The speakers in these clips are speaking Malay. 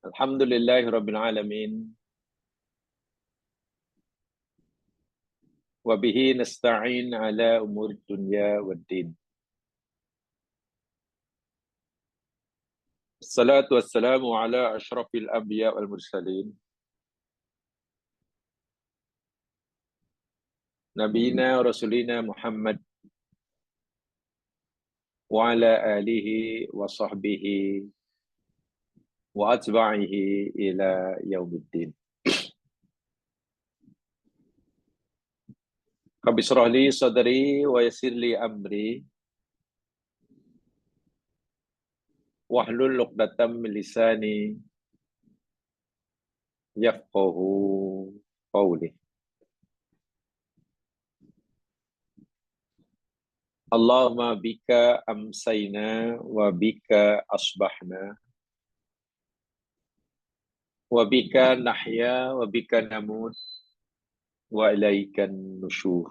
Alhamdulillahirabbil alamin wa bihi nasta'in ala umuri dunya waddin. Assalatu wassalamu ala asyrafil anbiya wal mursalin. Nabiyina wa rasulina Muhammad wa ala alihi wa sahbihi wa atba'ihi ila yaumiddin. Rabbi shrah li sadri wa yassir li amri wahlul 'uqdatam min lisani yafqahu qawli. Allahumma bika amsayna wa bika asbahna wa bika nahya wa bika namut wa ilaikan nusyur.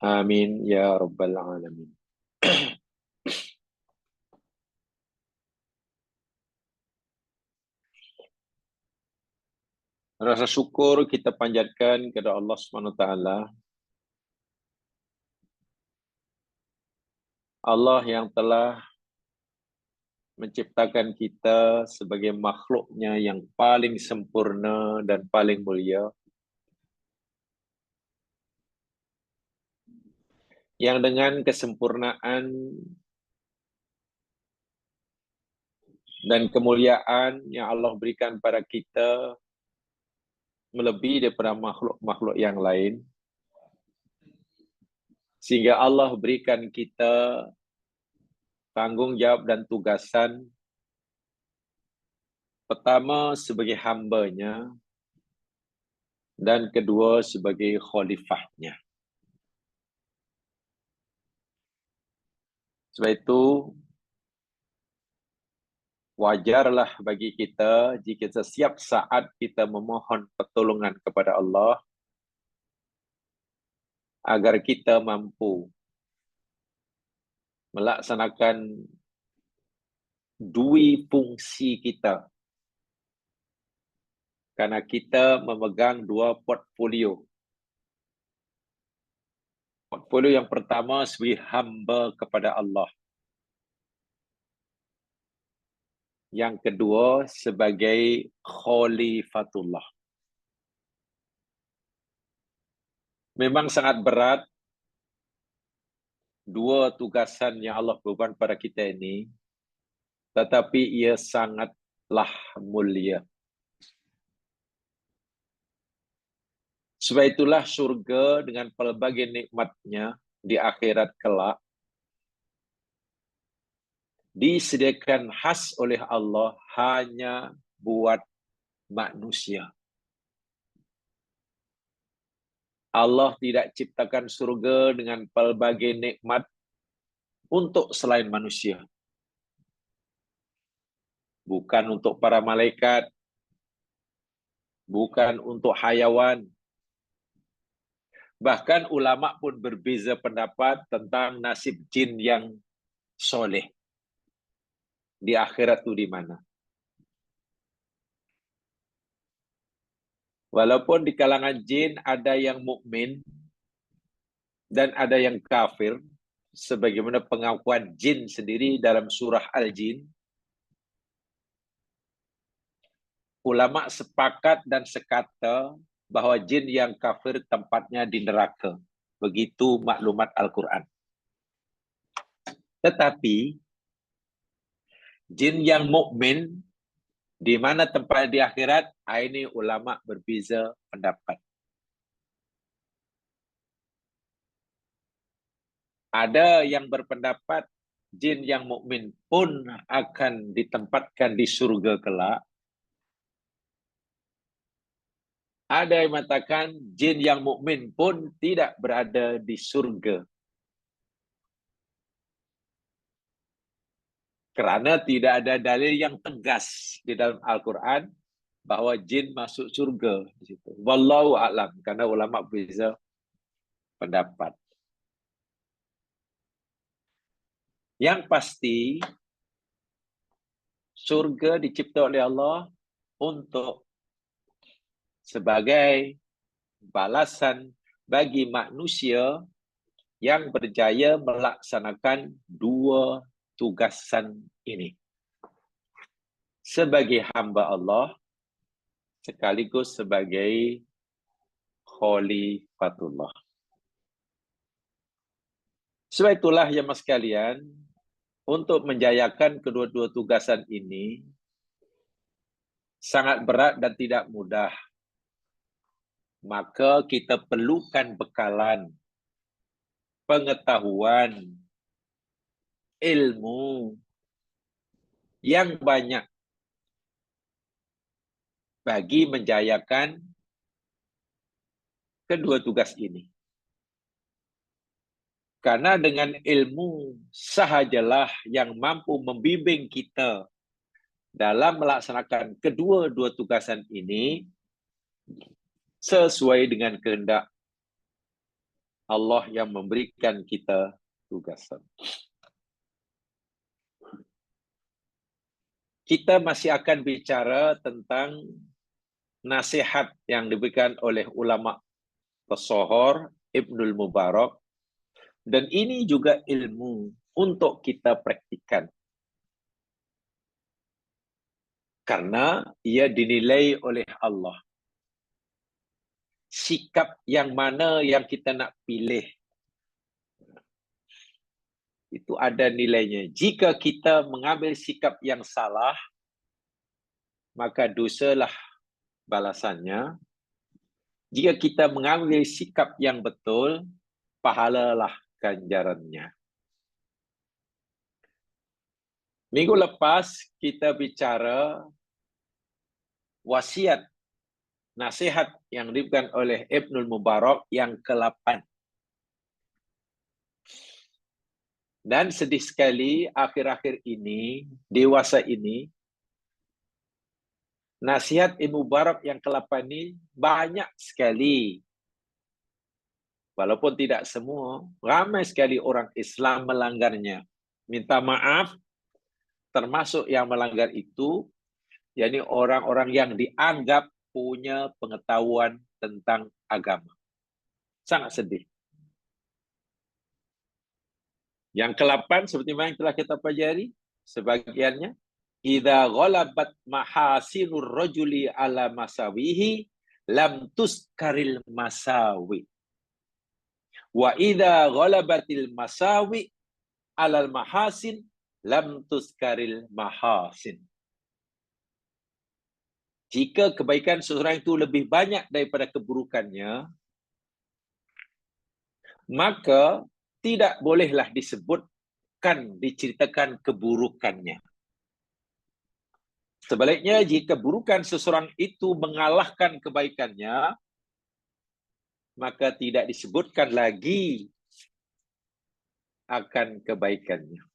Amin ya rabbal alamin. Rasa syukur kita panjatkan kepada Allah Subhanahu wa taala. Allah yang telah menciptakan kita sebagai makhluknya yang paling sempurna dan paling mulia, yang dengan kesempurnaan dan kemuliaan yang Allah berikan pada kita melebihi daripada makhluk-makhluk yang lain, sehingga Allah berikan kita tanggung jawab dan tugasan, pertama sebagai hambanya, dan kedua sebagai khalifahnya. Sebab itu, wajarlah bagi kita jika setiap saat kita memohon pertolongan kepada Allah agar kita mampu melaksanakan dua fungsi kita. Karena kita memegang dua portfolio. Portfolio yang pertama sebagai hamba kepada Allah. Yang kedua sebagai khalifatullah. Memang sangat berat dua tugasan yang Allah berikan pada kita ini, tetapi ia sangatlah mulia. Sebab itulah surga dengan pelbagai nikmatnya di akhirat kelak disediakan khas oleh Allah hanya buat manusia. Allah tidak ciptakan surga dengan pelbagai nikmat untuk selain manusia. Bukan untuk para malaikat, bukan untuk hayawan. Bahkan ulama pun berbeza pendapat tentang nasib jin yang soleh. Di akhirat itu di mana? Walaupun di kalangan jin ada yang mukmin dan ada yang kafir, sebagaimana pengakuan jin sendiri dalam surah Al-Jin, ulama sepakat dan sekata bahwa jin yang kafir tempatnya di neraka. Begitu maklumat Al-Quran. Tetapi jin yang mukmin di mana tempat di akhirat, ini ulama berbeza pendapat. Ada yang berpendapat jin yang mukmin pun akan ditempatkan di surga kelak. Ada yang mengatakan jin yang mukmin pun tidak berada di surga. Kerana tidak ada dalil yang tegas di dalam Al-Quran bahwa jin masuk surga di situ. Wallahu a'lam, karena ulama berbeza pendapat. Yang pasti Surga dicipta oleh Allah untuk sebagai balasan bagi manusia yang berjaya melaksanakan dua tugasan ini. Sebagai hamba Allah, sekaligus sebagai Khalifatullah. Sebab itulah ya mas sekalian, untuk menjayakan kedua-dua tugasan ini sangat berat dan tidak mudah. Maka kita perlukan bekalan, pengetahuan, ilmu yang banyak bagi menjayakan kedua tugas ini. Karena dengan ilmu sahajalah yang mampu membimbing kita dalam melaksanakan kedua-dua tugasan ini sesuai dengan kehendak Allah yang memberikan kita tugasan. Kita masih akan bicara tentang nasihat yang diberikan oleh ulama tasawwur Ibnul Mubarak, dan ini juga ilmu untuk kita praktikkan. Karena ia dinilai oleh Allah. Sikap yang mana yang kita nak pilih, itu ada nilainya. Jika kita mengambil sikap yang salah, maka dosalah balasannya. Jika kita mengambil sikap yang betul, pahalalah ganjarannya. Minggu lepas kita bicara wasiat, nasihat yang diberikan oleh Ibnul Mubarak yang ke-8. Dan sedih sekali akhir-akhir ini, dewasa ini, nasihat Ibnu Mubarak yang ke-8 ini banyak sekali. Walaupun tidak semua, ramai sekali orang Islam melanggarnya. Minta maaf, termasuk yang melanggar itu, yakni orang-orang yang dianggap punya pengetahuan tentang agama. Sangat sedih. Yang ke-8, seperti mana yang telah kita pelajari, sebagiannya, idza ghalabat mahasinur rajuli ala masawihi lam tuskaril masawi. Wa idza ghalabatil masawi alal mahasin lam tuskaril mahasin. Jika kebaikan seseorang itu lebih banyak daripada keburukannya, maka tidak bolehlah disebutkan, diceritakan keburukannya. Sebaliknya, jika keburukan seseorang itu mengalahkan kebaikannya, maka tidak disebutkan lagi akan kebaikannya.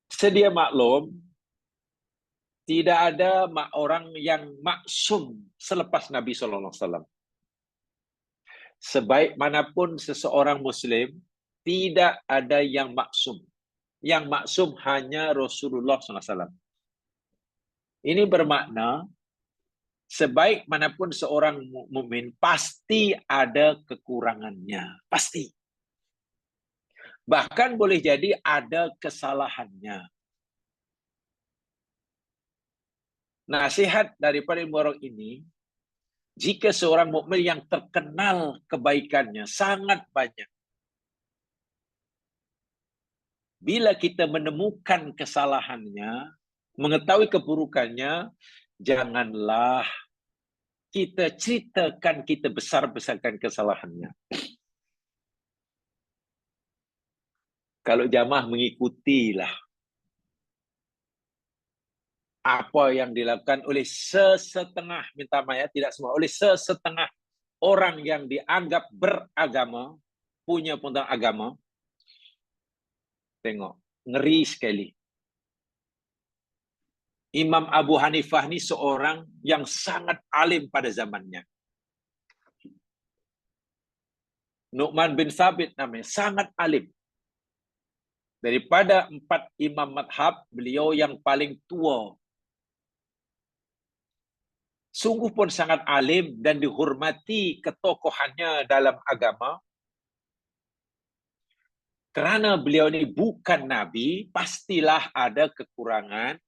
Sedia maklum, tidak ada orang yang maksum selepas Nabi SAW. Sebaik manapun seseorang Muslim, tidak ada yang maksum. Yang maksum hanya Rasulullah SAW. Ini bermakna, sebaik manapun seorang mukmin pasti ada kekurangannya. Pasti. Bahkan boleh jadi ada kesalahannya. Nasihat daripada Mubarak ini, jika seorang mukmin yang terkenal kebaikannya sangat banyak, bila kita menemukan kesalahannya, mengetahui keburukannya, janganlah kita ceritakan, kita besar-besarkan kesalahannya. Kalau jamaah mengikutilah apa yang dilakukan oleh sesetengah, minta maaf tidak semua, oleh sesetengah orang yang dianggap beragama, punya pengetahuan agama, tengok, ngeri sekali. Imam Abu Hanifah ni seorang yang sangat alim pada zamannya. Nu'man bin Thabit namanya, sangat alim. Daripada 4 imam madhab, beliau yang paling tua. Sungguh pun sangat alim dan dihormati ketokohannya dalam agama. Kerana beliau ini bukan Nabi, pastilah ada kekurangan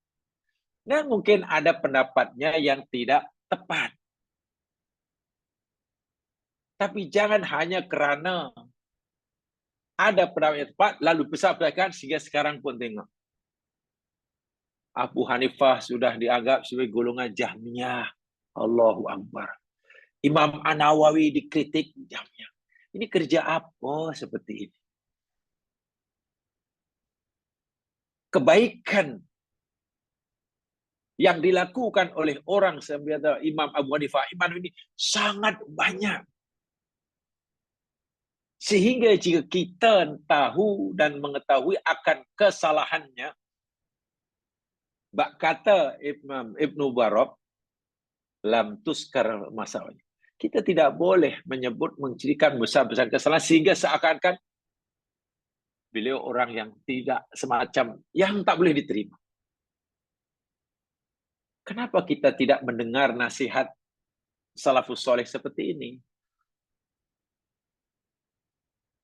dan mungkin ada pendapatnya yang tidak tepat. Tapi jangan hanya kerana ada pendapat yang tepat, lalu besar-besarkan sehingga sekarang pun tengok. Abu Hanifah sudah dianggap sebagai golongan Jahmiyah. Allahu Akbar. Imam An-Nawawi dikritik Jahmiyah. Ini kerja apa seperti ini? Kebaikan yang dilakukan oleh orang seperti Imam Abu Hanifah, Imam ini sangat banyak. Sehingga jika kita tahu dan mengetahui akan kesalahannya, bak kata Ibnu Barab, lam tuskar masalahnya. Kita tidak boleh menyebut mencirikan besar-besar kesalahan sehingga seakan-akan beliau orang yang tidak semacam, yang tak boleh diterima. Kenapa kita tidak mendengar nasihat salafus soleh seperti ini?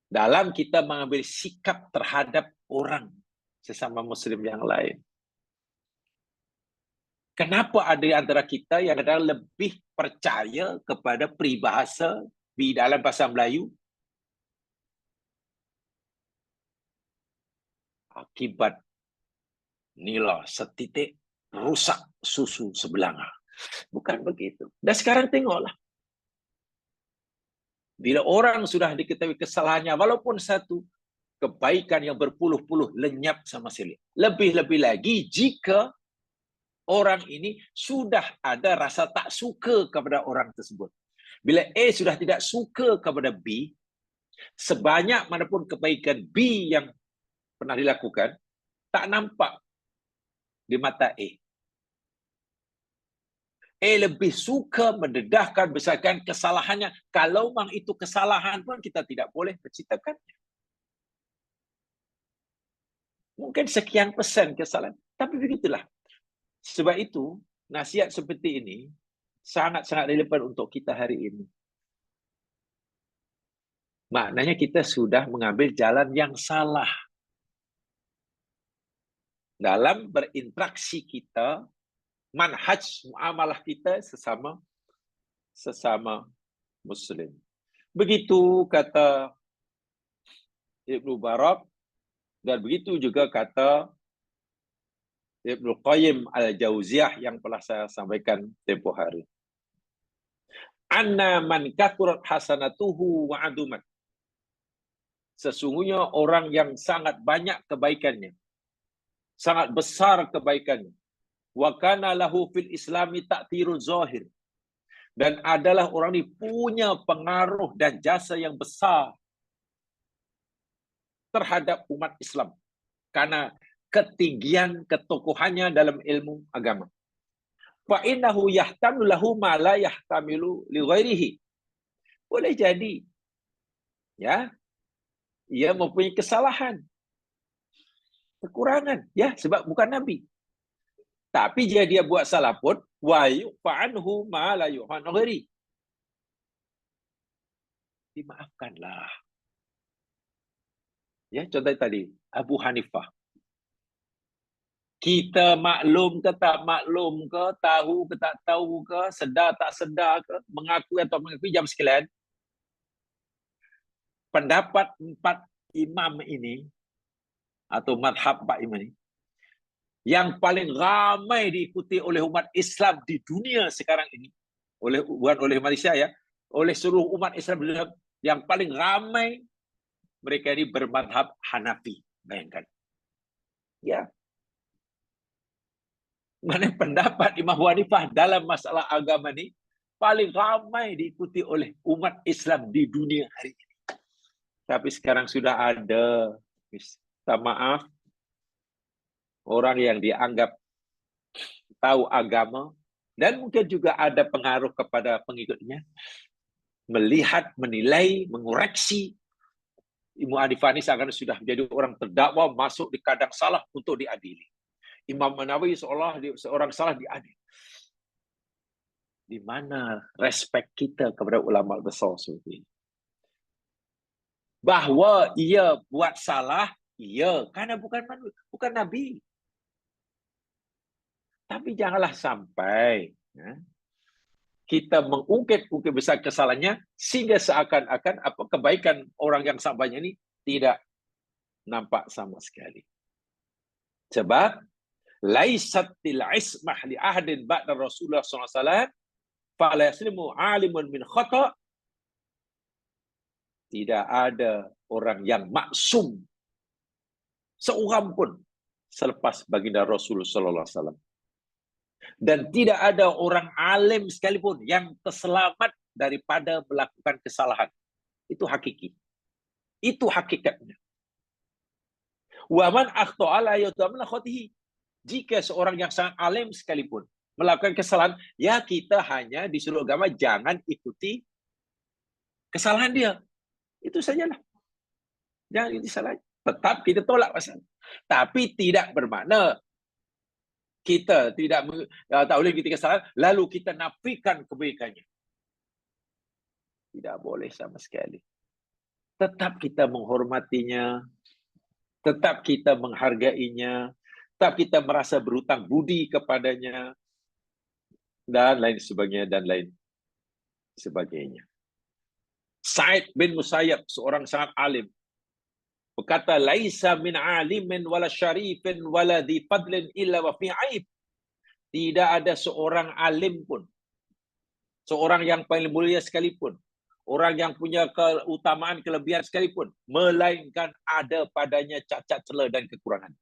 Dalam kita mengambil sikap terhadap orang sesama muslim yang lain. Kenapa ada di antara kita yang kadang lebih percaya kepada peribahasa di dalam bahasa Melayu? Akibat nila setitik rusak susu sebelanga. Bukan begitu. Dan sekarang tengoklah. Bila orang sudah diketahui kesalahannya, walaupun satu, kebaikan yang berpuluh-puluh lenyap sama sekali. Lebih-lebih lagi jika orang ini sudah ada rasa tak suka kepada orang tersebut. Bila A sudah tidak suka kepada B, sebanyak manapun kebaikan B yang pernah dilakukan, tak nampak di mata A. A lebih suka mendedahkan besarkan kesalahannya. Kalau memang itu kesalahan pun kita tidak boleh menceritakannya. Mungkin sekian persen kesalahan. Tapi begitulah. Sebab itu, nasihat seperti ini sangat-sangat relevan untuk kita hari ini. Maknanya kita sudah mengambil jalan yang salah. Dalam berinteraksi kita, manhaj muamalah kita sesama muslim. Begitu kata Ibnu Barab, dan begitu juga kata Ibnu Qayyim Al-Jauziyah yang telah saya sampaikan tempoh hari. Anna man kathurat hasanatuhu wa adumat. Sesungguhnya orang yang sangat banyak kebaikannya, sangat besar kebaikannya, wa kana lahu fil islami ta'thirun zahir, dan adalah orang ini punya pengaruh dan jasa yang besar terhadap umat Islam karena ketinggian ketokohannya dalam ilmu agama. Fa innahu yahtamilu lahu ma la yahtamilu li ghairihi. Boleh jadi ya, ia mempunyai kesalahan, kekurangan, ya, sebab bukan nabi. Tapi jika dia buat salah pun, wa yu'anhu ma la yu'an ghairi. Dimaafkanlah. Ya, contoh tadi Abu Hanifah. Kita maklum ke tak maklum ke, tahu ke tak tahu ke, sedar tak sedar ke, mengakui atau mengakui, jam sekalian, pendapat 4 imam ini atau madhab 4 imam ini yang paling ramai diikuti oleh umat Islam di dunia sekarang ini, bukan oleh Malaysia ya, oleh seluruh umat Islam yang paling ramai, mereka ini bermadhab Hanafi. Bayangkan. Ya. Mana pendapat Imam Abu Hanifah dalam masalah agama ini paling ramai diikuti oleh umat Islam di dunia hari ini. Tapi sekarang sudah ada, minta maaf, orang yang dianggap tahu agama dan mungkin juga ada pengaruh kepada pengikutnya, melihat, menilai, mengoreksi Imam Hanifah seakan sudah menjadi orang terdakwa masuk di kadang salah untuk diadili. Imam Nawawi seorang salah diadili. Di mana respek kita kepada ulama besar seperti ini? Bahawa ia buat salah, ia karena bukan Nabi. Tapi janganlah sampai kita mengungkit besar kesalahannya sehingga seakan-akan apa kebaikan orang yang sahabatnya ini tidak nampak sama sekali. Sebab laisatil ismah li ahadin ba'da Rasulullah SAW fala yaslimu alimun min khata'. Tidak ada orang yang maksum seorang pun selepas baginda Rasul sallallahu alaihi wasallam. Dan tidak ada orang alim sekalipun yang terselamat daripada melakukan kesalahan. Itu hakiki. Itu hakikatnya. Wa man akhta'a la yudamna khatihi. Jika seorang yang sangat alim sekalipun melakukan kesalahan, ya kita hanya disuruh agama jangan ikuti kesalahan dia. Itu sajalah. Jangan ikuti kesalahan. Tetap kita tolak pasal. Tapi tidak bermakna kita tidak tak boleh kita kesalahan, lalu kita nafikan kebaikannya. Tidak boleh sama sekali. Tetap kita menghormatinya, tetap kita menghargainya, tetap kita merasa berhutang budi kepadanya, dan lain sebagainya, dan lain sebagainya. Sa'id bin Musayyab, seorang sangat alim, berkata, laisa min alimin wala syarifin wala dhi fadlin illa wa fi aib. Tidak ada seorang alim pun, seorang yang paling mulia sekalipun, orang yang punya keutamaan, kelebihan sekalipun, melainkan ada padanya cacat celah dan kekurangan.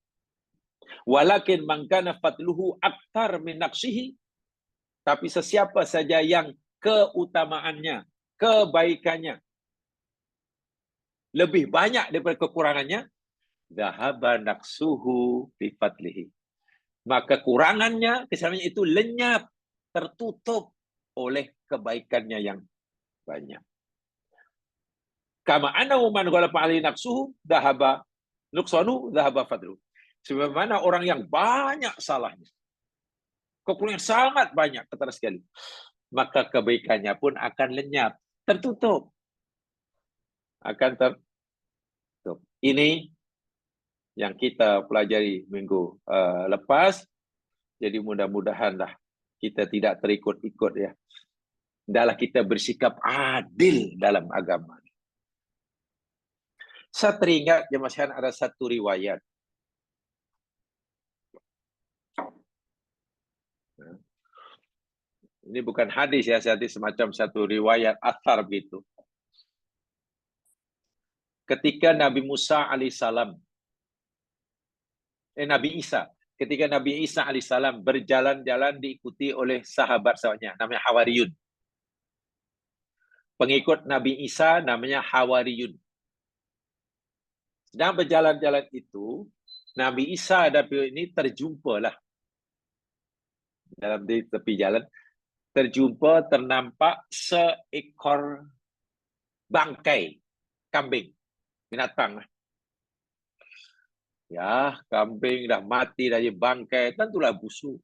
Walakin man kana fadluhu aktar min naqsihi. Tapi sesiapa saja yang keutamaannya, kebaikannya lebih banyak daripada kekurangannya, dhahaba naqsuhu bi fadlihi. Maka kurangannya, kesalahannya itu lenyap, tertutup oleh kebaikannya yang banyak. Kama annahu man ghalaba alaihi naqsuhu dhahaba nuqsanu dhahaba fadluhu. Sebagaimana orang yang banyak salahnya, kekurangan sangat banyak, ketara sekali, maka kebaikannya pun akan lenyap, tertutup. Akan tertutup. Ini yang kita pelajari minggu lepas. Jadi mudah-mudahanlah kita tidak terikut-ikut ya. Hendaklah kita bersikap adil dalam agama. Saya teringat jemaah sekalian ada satu riwayat. Ini bukan hadis ya, semacam satu riwayat athar begitu. Ketika Nabi Musa alaihissalam, Nabi Isa, ketika Nabi Isa alaihissalam berjalan-jalan diikuti oleh sahabat-sahabatnya, namanya Hawariyun. Pengikut Nabi Isa namanya Hawariyun. Sedang berjalan-jalan itu, Nabi Isa dan ini terjumpalah dalam di tepi jalan, ternampak seekor bangkai kambing, binatang. Ya, kambing dah mati dari bangkai, tentulah busuk.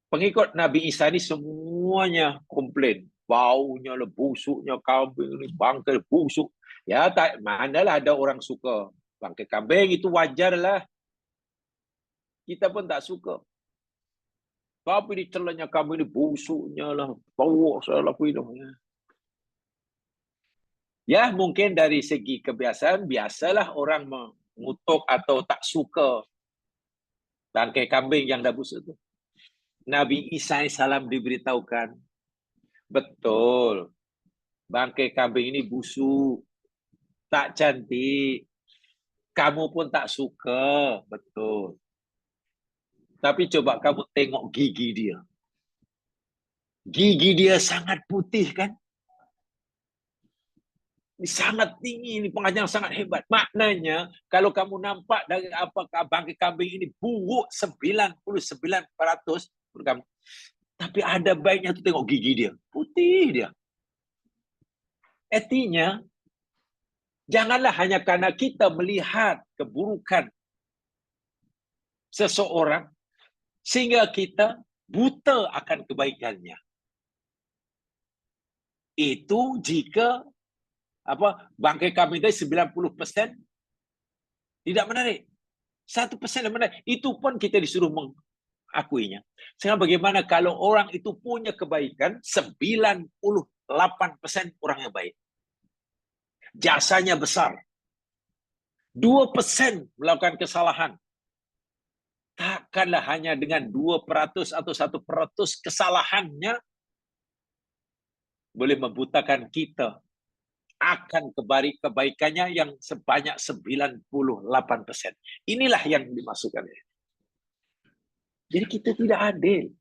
Pengikut Nabi Isa ini semuanya komplain. Baunya lah, busuknya kambing ini, bangkai busuk. Ya, tak manalah ada orang suka bangkai kambing, itu wajarlah. Kita pun tak suka. Tapi di celahnya kambing ini busuknya lah, bau salah pindah. Ya, mungkin dari segi kebiasaan, biasalah orang mengutuk atau tak suka bangkai kambing yang dah busuk itu. Nabi Isa AS diberitahukan, betul, bangkai kambing ini busuk, tak cantik, kamu pun tak suka, betul. Tapi coba kamu tengok gigi dia. Gigi dia sangat putih kan? Ini sangat tinggi, ini pengajaran sangat hebat. Maknanya, kalau kamu nampak dari apakah bangkai kambing ini buruk 99%, tapi ada baiknya tu tengok gigi dia. Putih dia. Artinya, Janganlah hanya karena kita melihat keburukan seseorang sehingga kita buta akan kebaikannya. Itu jika bangkai kami tadi 90% tidak menarik. 1% yang menarik. Itu pun kita disuruh mengakuinya. Sekarang bagaimana kalau orang itu punya kebaikan, 98% orang yang baik. Jasanya besar. 2% melakukan kesalahan. Takkanlah hanya dengan 2% atau 1% kesalahannya boleh membutakan kita akan kebaikannya yang sebanyak 98%. Inilah yang dimaksudkan. Jadi kita tidak adil.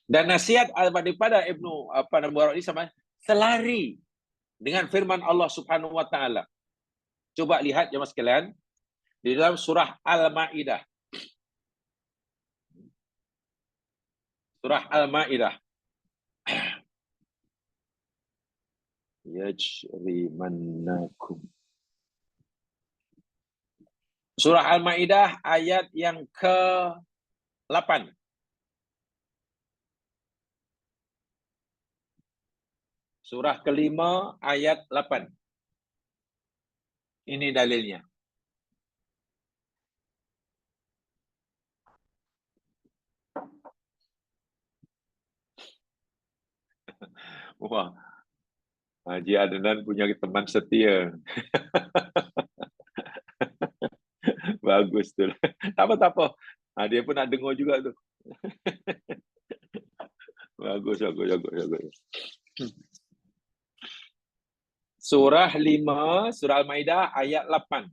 Dan nasihat daripada Ibnu Mubarak ini sama selari dengan firman Allah Subhanahu wa taala. Coba lihat jemaah sekalian di dalam surah Al-Maidah. Surah Al-Maidah. Yajrimannakum. Surah Al-Maidah ayat yang ke-8. Surah kelima ayat 8. Ini dalilnya. Wah, Haji Adnan punya teman setia. Bagus tuh. Tak apa. Dia pun nak dengar juga tu. Bagus. Surah 5, Surah Al-Maidah ayat 8.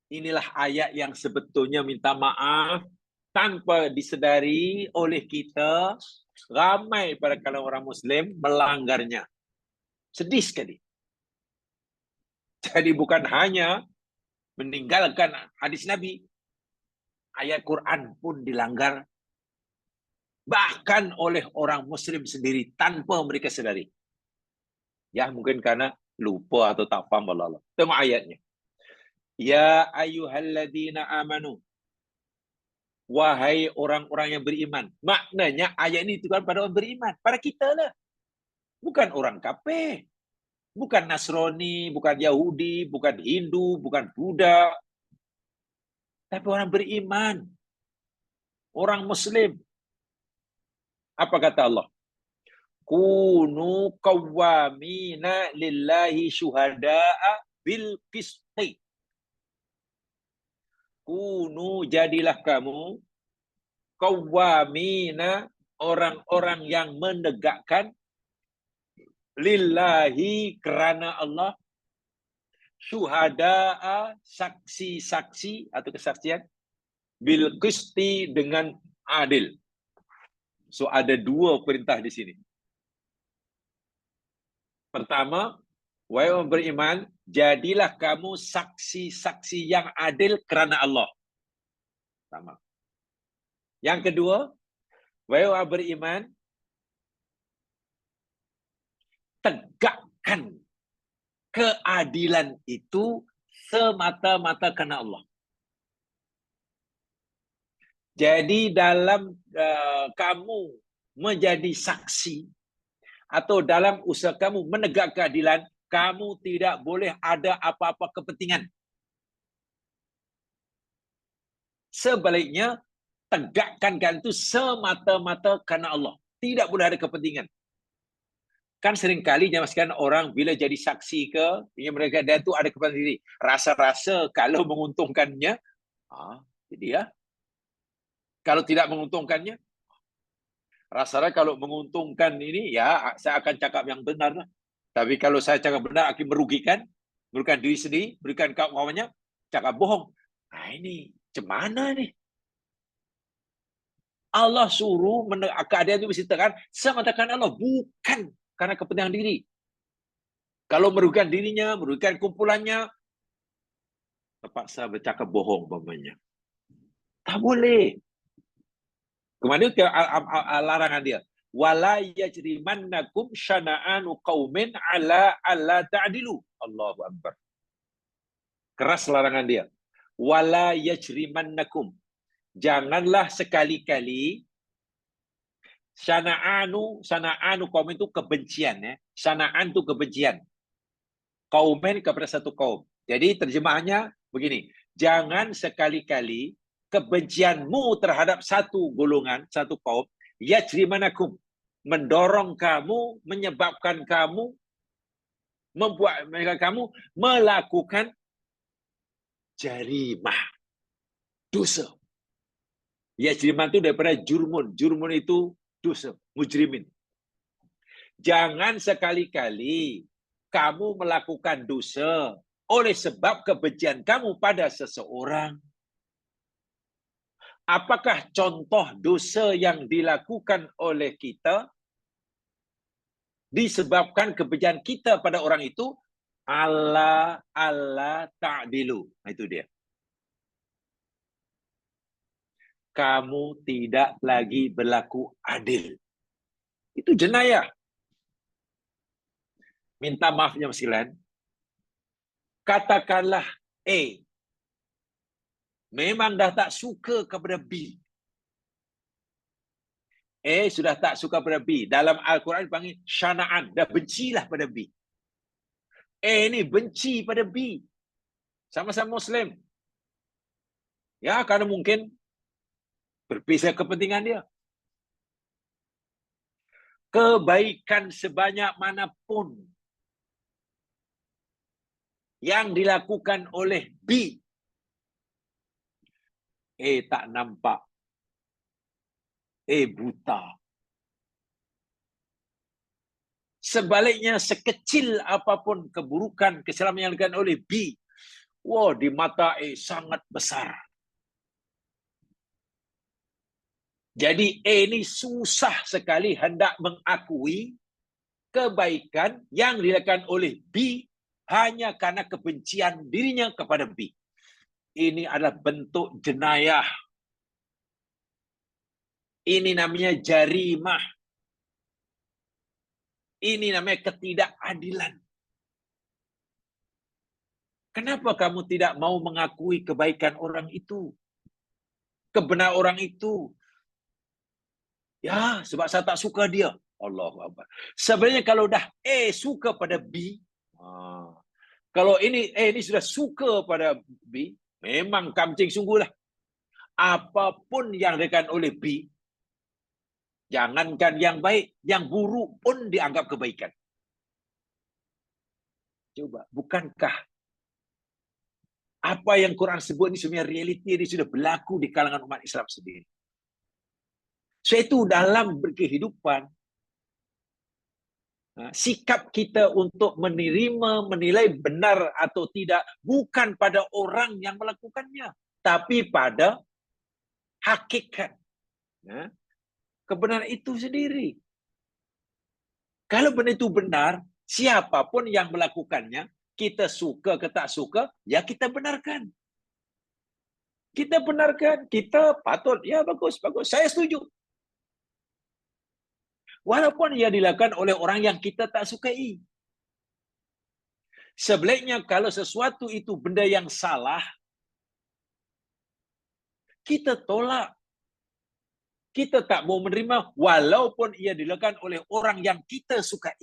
Inilah ayat yang sebetulnya minta maaf tanpa disedari oleh kita, ramai pada kalangan orang Muslim melanggarnya. Sedih sekali. Jadi bukan hanya meninggalkan hadis Nabi, ayat Quran pun dilanggar bahkan oleh orang Muslim sendiri tanpa mereka sedari. Ya, mungkin karena lupa atau tak faham Allah. Tengok ayatnya. Ya ayyuhalladzina amanu. Wahai orang-orang yang beriman. Maknanya ayat ini itu kan pada orang beriman. Pada kita lah. Bukan orang kafir. Bukan Nasrani, bukan Yahudi, bukan Hindu, bukan Buddha. Tapi orang beriman. Orang Muslim. Apa kata Allah? Kunu qawwamina lillahi syuhada'a bil qisti. Kunu jadilah kamu qawwamina orang-orang yang menegakkan lillahi kerana Allah syuhada'a saksi-saksi atau kesaksian bil qisti dengan adil. So ada dua perintah di sini. Pertama, wahai orang beriman, jadilah kamu saksi-saksi yang adil kerana Allah. Pertama. Yang kedua, wahai orang beriman, tegakkan keadilan itu semata-mata kerana Allah. Jadi dalam kamu menjadi saksi atau dalam usaha kamu menegak keadilan, kamu tidak boleh ada apa-apa kepentingan. Sebaliknya, tegakkan itu semata-mata kerana Allah. Tidak boleh ada kepentingan. Kan seringkali jangan orang bila jadi saksi ke, mereka dia tu ada kepentingan diri. Rasa-rasa kalau menguntungkannya, jadi ya. Kalau tidak menguntungkannya, rasanya kalau menguntungkan ini, ya saya akan cakap yang benar lah. Tapi kalau saya cakap benar, akan merugikan diri sendiri, merugikan kawan-kawannya, cakap bohong. Nah ini, macam mana ni? Allah suruh keadaan itu menceritakan semata-mata Allah, bukan karena kepentingan diri. Kalau merugikan dirinya, merugikan kumpulannya, terpaksa bercakap bohong umpamanya. Tak boleh. Kemudian larangan dia. wala yajrimannakum syana'anu qaumin ala alla ta'dilu. Allahu akbar. Keras larangan dia. Wala yajrimannakum. Janganlah sekali-kali sana'anu kaum itu kebencian ya. Sana'an itu kebencian. Kaumen kepada satu kaum. Jadi terjemahannya begini, jangan sekali-kali kebencianmu terhadap satu golongan, satu kaum, yajrimanakum, mendorong kamu, menyebabkan kamu, membuat mereka kamu melakukan jarimah, dosa. Yajriman itu daripada jurmun. Jurmun itu dosa, mujrimin. Jangan sekali-kali kamu melakukan dosa oleh sebab kebencian kamu pada seseorang. Apakah contoh dosa yang dilakukan oleh kita disebabkan kebencian kita pada orang itu? Allah ta'dilu. Itu dia. Kamu tidak lagi berlaku adil. Itu jenayah. Minta maaf yang sekalian. Katakanlah A memang dah tak suka kepada B. A sudah tak suka pada B. Dalam Al-Quran dipanggil syana'an. Dah bencilah pada B. A ni benci pada B. Sama-sama Muslim. Ya, karena mungkin berbeza kepentingan dia. Kebaikan sebanyak manapun yang dilakukan oleh B, tak nampak. Buta. Sebaliknya, sekecil apapun keburukan, kesalahan yang dilakukan oleh B, di mata sangat besar. Jadi ini susah sekali hendak mengakui kebaikan yang dilakukan oleh B hanya karena kebencian dirinya kepada B. Ini adalah bentuk jenayah. Ini namanya jarimah. Ini namanya ketidakadilan. Kenapa kamu tidak mau mengakui kebaikan orang itu? Kebenaran orang itu? Ya, sebab saya tak suka dia. Allahu Akbar. Sebenarnya kalau dah suka pada B, kalau ini sudah suka pada B, memang kamcing sungguhlah. Apapun yang dilakukan oleh B, jangankan yang baik, yang buruk pun dianggap kebaikan. Coba, bukankah apa yang Quran sebut ini sebenarnya realiti ini sudah berlaku di kalangan umat Islam sendiri. So itu dalam berkehidupan, sikap kita untuk menerima, menilai benar atau tidak bukan pada orang yang melakukannya, tapi pada hakikat kebenaran itu sendiri. Kalau benar itu benar, siapapun yang melakukannya, kita suka ke tak suka, ya kita benarkan. Kita benarkan, kita patut, ya bagus, saya setuju. Walaupun ia dilakukan oleh orang yang kita tak sukai. Sebaliknya kalau sesuatu itu benda yang salah, kita tolak. Kita tak mau menerima walaupun ia dilakukan oleh orang yang kita sukai.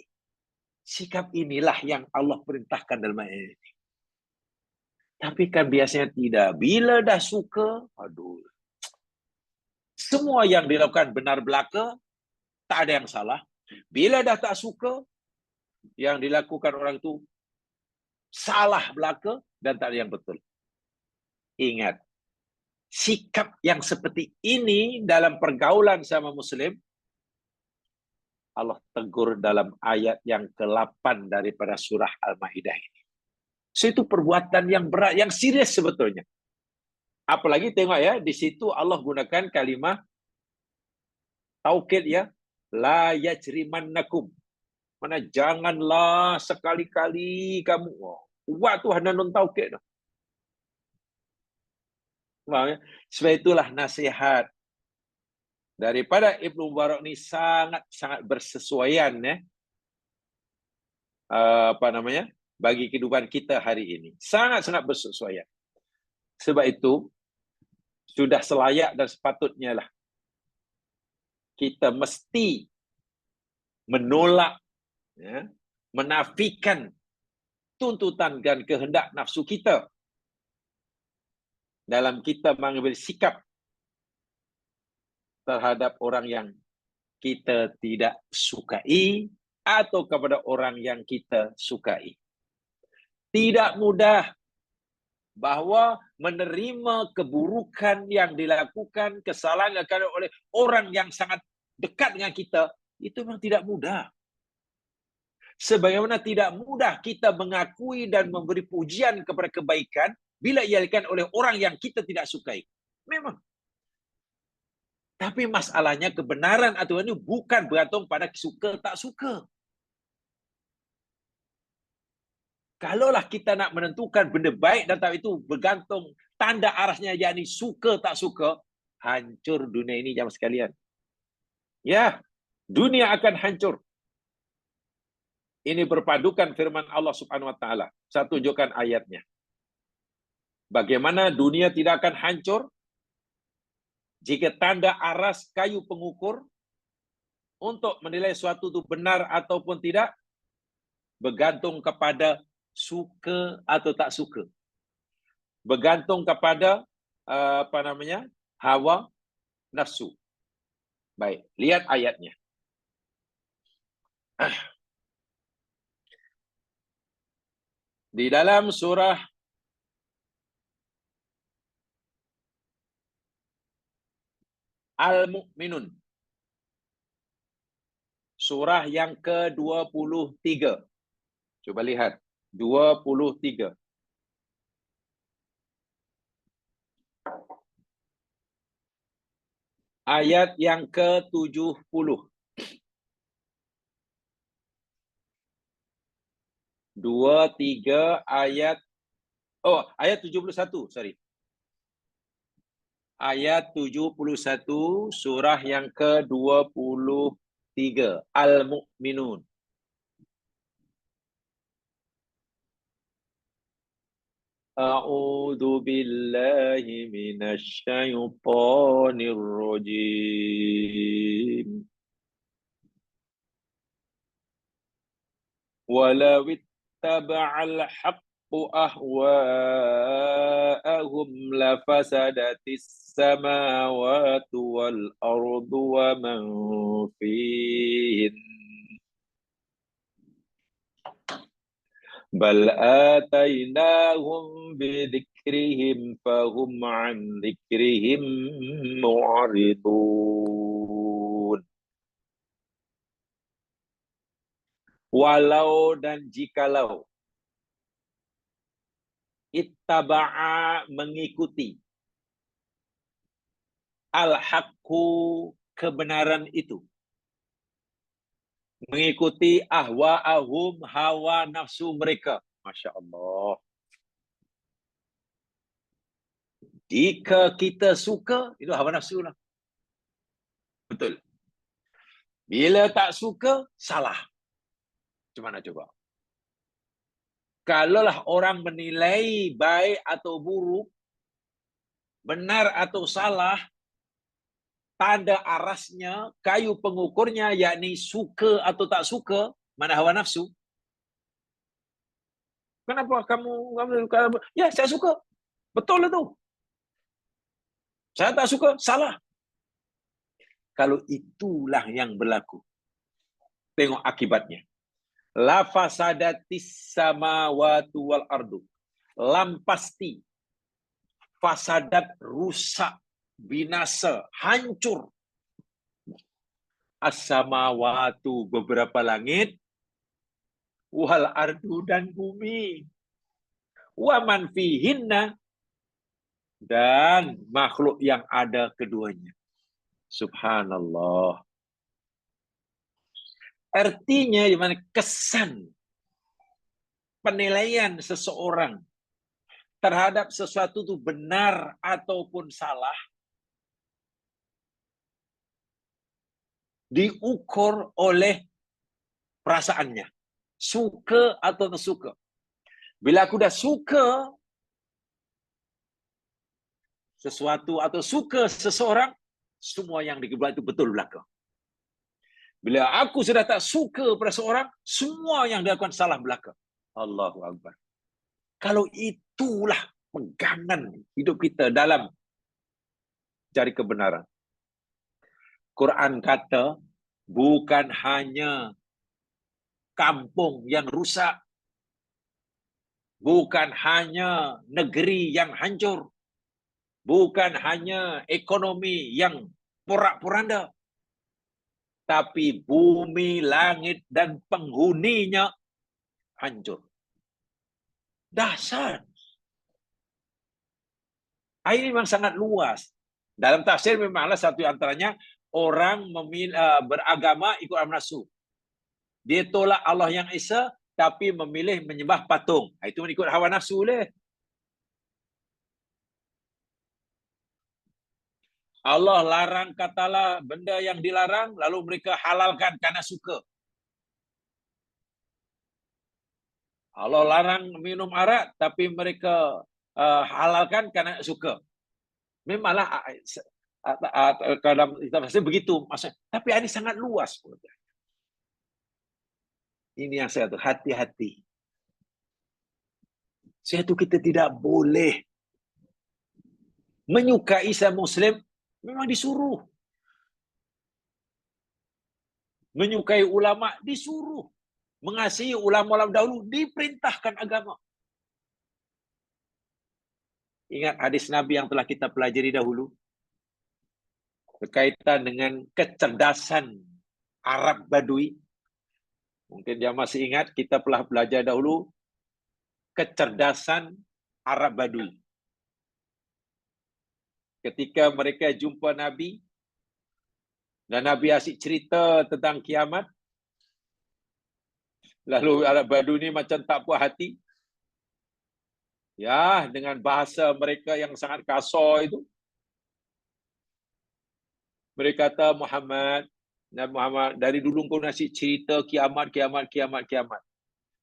Sikap inilah yang Allah perintahkan dalam ayat ini. Tapi kan biasanya tidak. Bila dah suka, semua yang dilakukan benar belaka, tak ada yang salah. Bila dah tak suka, yang dilakukan orang itu salah belaka dan tak ada yang betul. Ingat, sikap yang seperti ini dalam pergaulan sama Muslim, Allah tegur dalam ayat yang ke-8 daripada surah Al-Maidah ini. So, itu perbuatan yang berat, yang serius sebetulnya. Apalagi tengok ya, di situ Allah gunakan kalimah taukid ya, la yajrimannakum. Mana janganlah sekali-kali kamu. Waktu hananun taukid. Sebab itulah nasihat daripada Ibnu Mubarak ni sangat bersesuaian ya. Bagi kehidupan kita hari ini. Sangat bersesuaian. Sebab itu sudah selayak dan sepatutnya lah kita mesti menolak, ya, menafikan tuntutan dan kehendak nafsu kita dalam kita mengambil sikap terhadap orang yang kita tidak sukai atau kepada orang yang kita sukai. Tidak mudah bahawa menerima keburukan yang dilakukan, kesalahan yang dilakukan oleh orang yang sangat dekat dengan kita, itu memang tidak mudah. Sebagaimana tidak mudah kita mengakui dan memberi pujian kepada kebaikan bila ia dilakukan oleh orang yang kita tidak sukai. Memang. Tapi masalahnya kebenaran aturan ini bukan bergantung pada suka tak suka. Kalaulah kita nak menentukan benda baik dan tak itu bergantung tanda arasnya, yakni suka tak suka, hancur dunia ini jamaah sekalian. Ya, dunia akan hancur. Ini berpadukan firman Allah Subhanahu wa taala. Saya tunjukkan ayatnya. Bagaimana dunia tidak akan hancur jika tanda aras kayu pengukur untuk menilai suatu itu benar ataupun tidak bergantung kepada suka atau tak suka. Bergantung kepada hawa nafsu. Baik, lihat ayatnya. Di dalam surah Al-Mu'minun, surah yang ke-23. Coba lihat, 23. Ayat yang ke-70. 23 ayat, ayat 71, sorry. Ayat 71, surah yang ke-23, Al-Mu'minun. A'udzu billahi minasy syaithanir rajim. Walau ittaba'al haqqu ahwa'ahum lafasadatis samawati wal ardu wa man fihin. Bal atainahum bidzikrihim fahum an dzikrihim mu'ridun. Walau dan jikalau ittaba'a mengikuti al-haqqu kebenaran itu, mengikuti ahwa'ahum hawa nafsu mereka. Masya Allah. Jika kita suka, itu hawa nafsu lah. Betul. Bila tak suka, salah. Macam mana coba? Kalaulah orang menilai baik atau buruk, benar atau salah, tanda arasnya, kayu pengukurnya, yakni suka atau tak suka, mana hawa nafsu. Kenapa kamu ya saya suka. Betul itu. Saya tak suka, salah. Kalau itulah yang berlaku, tengok akibatnya. La fasadatis samawati wal ardu. Pasti fasadat, rusak, binasa, hancur. As-samawatu beberapa langit, wal ardu dan bumi. Wa man fihinna dan makhluk yang ada keduanya. Subhanallah. Artinya di mana kesan penilaian seseorang terhadap sesuatu itu benar ataupun salah diukur oleh perasaannya. Suka atau tak suka. Bila aku dah suka sesuatu atau suka seseorang, semua yang dibuat itu betul belaka. Bila aku sudah tak suka pada seorang, semua yang dilakukan salah belaka. Allahu Akbar. Kalau itulah pegangan hidup kita dalam cari kebenaran. Quran kata, bukan hanya kampung yang rusak, bukan hanya negeri yang hancur, bukan hanya ekonomi yang porak-poranda, tapi bumi, langit, dan penghuninya hancur. Dahsyat. Ini memang sangat luas. Dalam tafsir memanglah satu antaranya orang beragama ikut hawa nafsu. Dia tolak Allah yang Esa tapi memilih menyembah patung. Itu mengikut hawa nafsu leh. Allah larang katalah benda yang dilarang lalu mereka halalkan karena suka. Allah larang minum arak tapi mereka halalkan karena suka. Memanglah dalam tafsir begitu maksudnya. Tapi ini sangat luas. Ini yang saya tu hati-hati. Saya tu kita tidak boleh menyukai sama Muslim memang disuruh. Menyukai ulama disuruh. Mengasihi ulama-ulama dahulu diperintahkan agama. Ingat hadis Nabi yang telah kita pelajari dahulu berkaitan dengan kecerdasan Arab Badui. Mungkin dia masih ingat kita telah belajar dahulu kecerdasan Arab Badui. Ketika mereka jumpa Nabi dan Nabi asyik cerita tentang kiamat, lalu Arab Badui ni macam tak puas hati. Ya, dengan bahasa mereka yang sangat kasar itu. Mereka kata, Muhammad, dari dulu kau nasi cerita kiamat.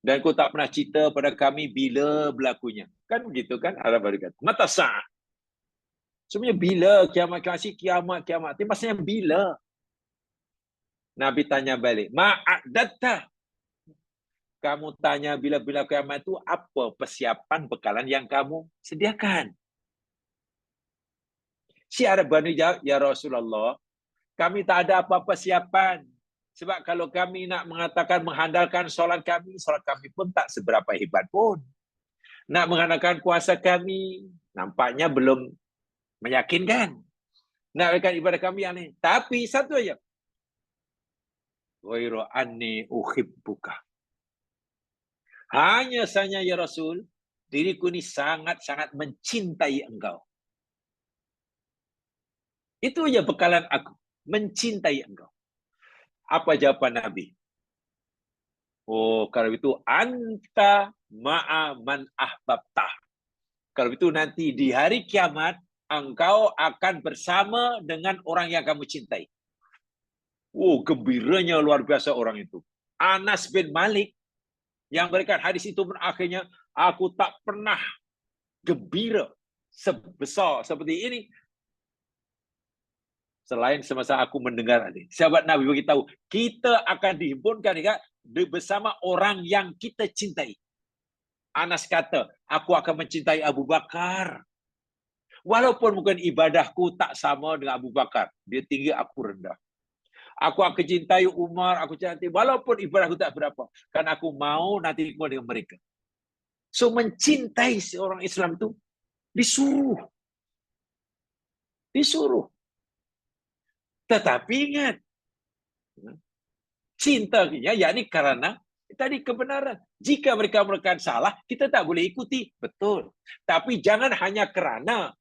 Dan kau tak pernah cerita pada kami bila berlakunya. Kan begitu kan? Arab Badui kata, mata sa'ah. Sebenarnya bila kiamat. Tapi maksudnya bila? Nabi tanya balik, ma'adatta. Kamu tanya bila-bila kiamat itu apa persiapan bekalan yang kamu sediakan? Si Arab Badui jawab, ya Rasulullah, kami tak ada apa-apa siapan. Sebab kalau kami nak mengatakan mengandalkan solat kami pun tak seberapa hebat pun. Nak mengandalkan puasa kami, nampaknya belum meyakinkan. Nak mengandalkan ibadah kami yang ni. Tapi satu aja. Ghairu anni uhibbuka. Hanya saja ya Rasul, diriku ni sangat-sangat mencintai engkau. Itu aja bekalan aku. Mencintai engkau. Apa jawaban Nabi? Oh, kalau itu anta ma'a man ahbabta. Kalau itu nanti di hari kiamat, engkau akan bersama dengan orang yang kamu cintai. Oh, gembiranya luar biasa orang itu. Anas bin Malik yang berikan hadis itu akhirnya, aku tak pernah gembira sebesar seperti ini selain semasa aku mendengar ini. Sahabat Nabi beritahu, kita akan dihimpunkan bersama orang yang kita cintai. Anas kata, aku akan mencintai Abu Bakar. Walaupun mungkin ibadahku tak sama dengan Abu Bakar. Dia tinggi, aku rendah. Aku akan cintai Umar, aku cintai, walaupun ibadahku tak berapa. Karena aku mau nanti ikut dengan mereka. So, mencintai seorang Islam itu disuruh. Disuruh. Tetapi ingat, cintanya yakni karena tadi kebenaran. Jika mereka melakukan salah, kita tak boleh ikuti. Betul. Tapi jangan hanya kerana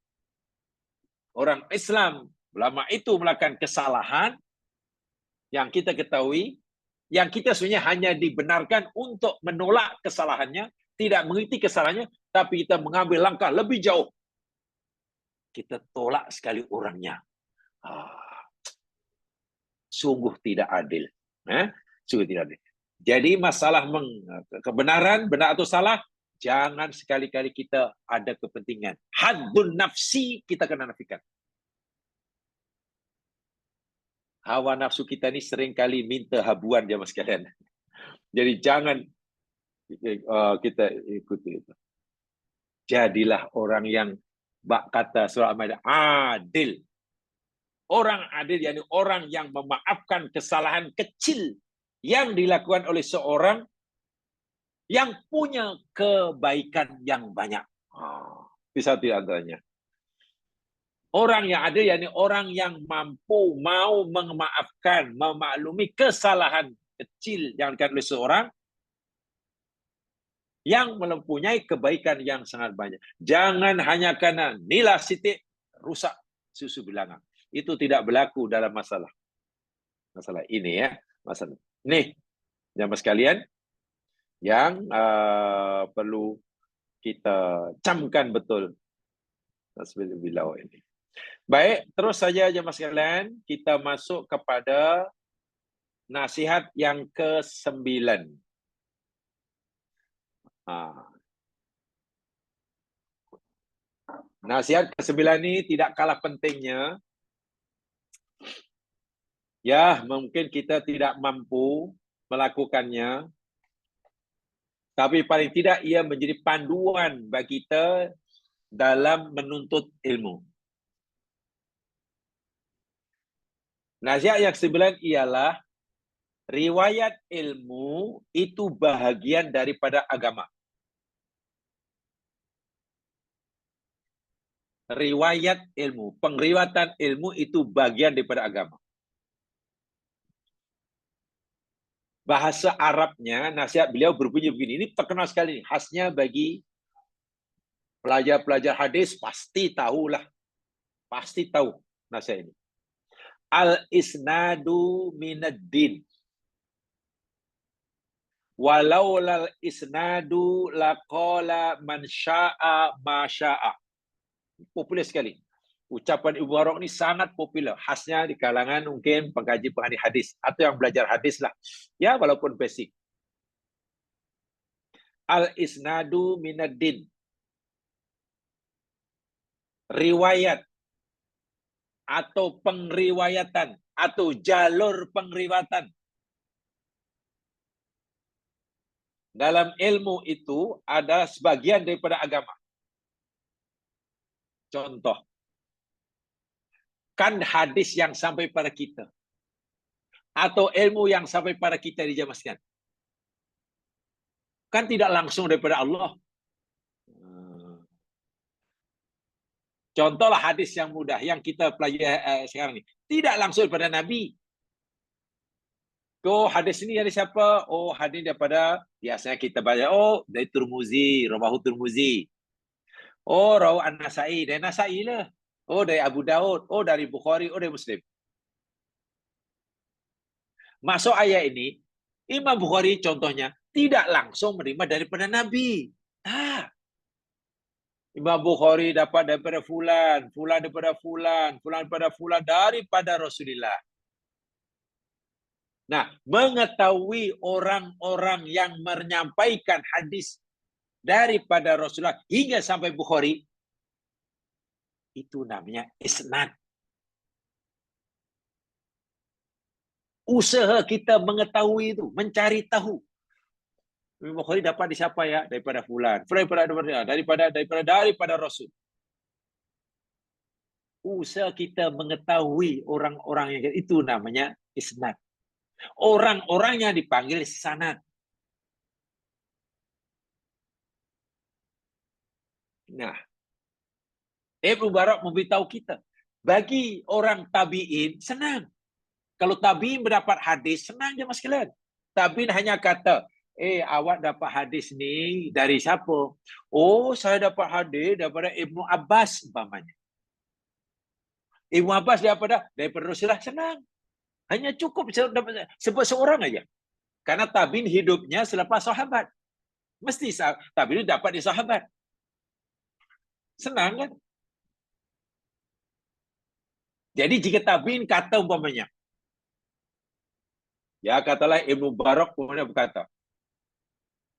orang Islam, ulama itu melakukan kesalahan, yang kita ketahui, yang kita sebenarnya hanya dibenarkan untuk menolak kesalahannya, tidak mengikuti kesalahannya, tapi kita mengambil langkah lebih jauh. Kita tolak sekali orangnya. sungguh tidak adil. Sungguh tidak adil. Jadi masalah kebenaran, benar atau salah, jangan sekali-kali kita ada kepentingan. Haddun nafsi kita kena nafikan. Hawa nafsu kita ini seringkali minta habuan jamaah sekalian. Jadi jangan kita ikuti itu. Jadilah orang yang kata surah Al-Maidah adil. Orang adil yakni orang yang memaafkan kesalahan kecil yang dilakukan oleh seorang yang punya kebaikan yang banyak. Bisa di antaranya. Orang yang adil yakni orang yang mampu mau memaafkan, memaklumi kesalahan kecil yang dilakukan oleh seorang yang mempunyai kebaikan yang sangat banyak. Jangan hanya karena nilai sitik rusak susu bilangan. Itu tidak berlaku dalam masalah ini ya, masalah. Nih, jamaah sekalian yang perlu kita camkan betul. Bismillah ini. Baik, terus saja jemaah sekalian, kita masuk kepada nasihat yang ke-9. Nasihat ke-9 ini tidak kalah pentingnya. Ya, mungkin kita tidak mampu melakukannya, tapi paling tidak ia menjadi panduan bagi kita dalam menuntut ilmu. Nasihat yang ke-9 ialah riwayat ilmu itu bahagian daripada agama. Riwayat ilmu, pengriwayatan ilmu itu bagian daripada agama. Bahasa Arabnya, nasihat beliau berbunyi begini. Ini terkenal sekali, khasnya bagi pelajar-pelajar hadis pasti tahulah. Pasti tahu nasihat ini. Al-isnadu minad-din. Walaulal isnadu laqala man sya'a ma sya'a. Popular sekali. Ucapan Ibnu Mubarak ini sangat popular. Khasnya di kalangan mungkin pengkaji hadis. Atau yang belajar hadis lah. Ya, walaupun basic. Al-isnadu minad-din. Riwayat atau pengriwayatan atau jalur pengriwayatan. Dalam ilmu itu ada sebagian daripada agama. Contoh, kan hadis yang sampai pada kita atau ilmu yang sampai pada kita dijamaskan kan tidak langsung daripada Allah. Contohlah hadis yang mudah yang kita pelajari sekarang ini, tidak langsung daripada Nabi. Oh, hadis ini dari siapa? Oh, hadis daripada biasanya kita baca, oh, dari Tirmizi, rawahu Tirmizi. Oh, rawahu An-Nasa'i, dari Nasa'i lah. Oh, dari Abu Daud, oh dari Bukhari, oh dari Muslim. Masuk ayat ini, Imam Bukhari contohnya tidak langsung menerima daripada Nabi. Imam Bukhari dapat daripada fulan, fulan daripada fulan, fulan daripada fulan, daripada Rasulullah. Nah, mengetahui orang-orang yang menyampaikan hadis daripada Rasulullah hingga sampai Bukhari, itu namanya isnad. Usaha kita mengetahui itu, mencari tahu. Imam Bukhari dapat di siapa ya? Daripada fulan. Daripada Rasul. Usaha kita mengetahui orang-orang yang itu namanya isnad. Orang-orangnya dipanggil sanad. Nah, Ibnu Mubarak memberitahu kita, bagi orang tabi'in senang. Kalau tabi'in mendapat hadis, senang je mas sekalian. Tabi'in hanya kata, awak dapat hadis ni dari siapa? Oh, saya dapat hadis daripada Ibnu Abbas umpamanya. Ibnu Abbas daripada Rasulullah, senang. Hanya cukup sebut seorang aja. Karena tabi'in hidupnya selepas sahabat. Mesti tabi'in dapat di sahabat. Senang kan? Jadi jika tabi'in kata umpamanya, Ya, katalah Ibnu Barak kemudian berkata,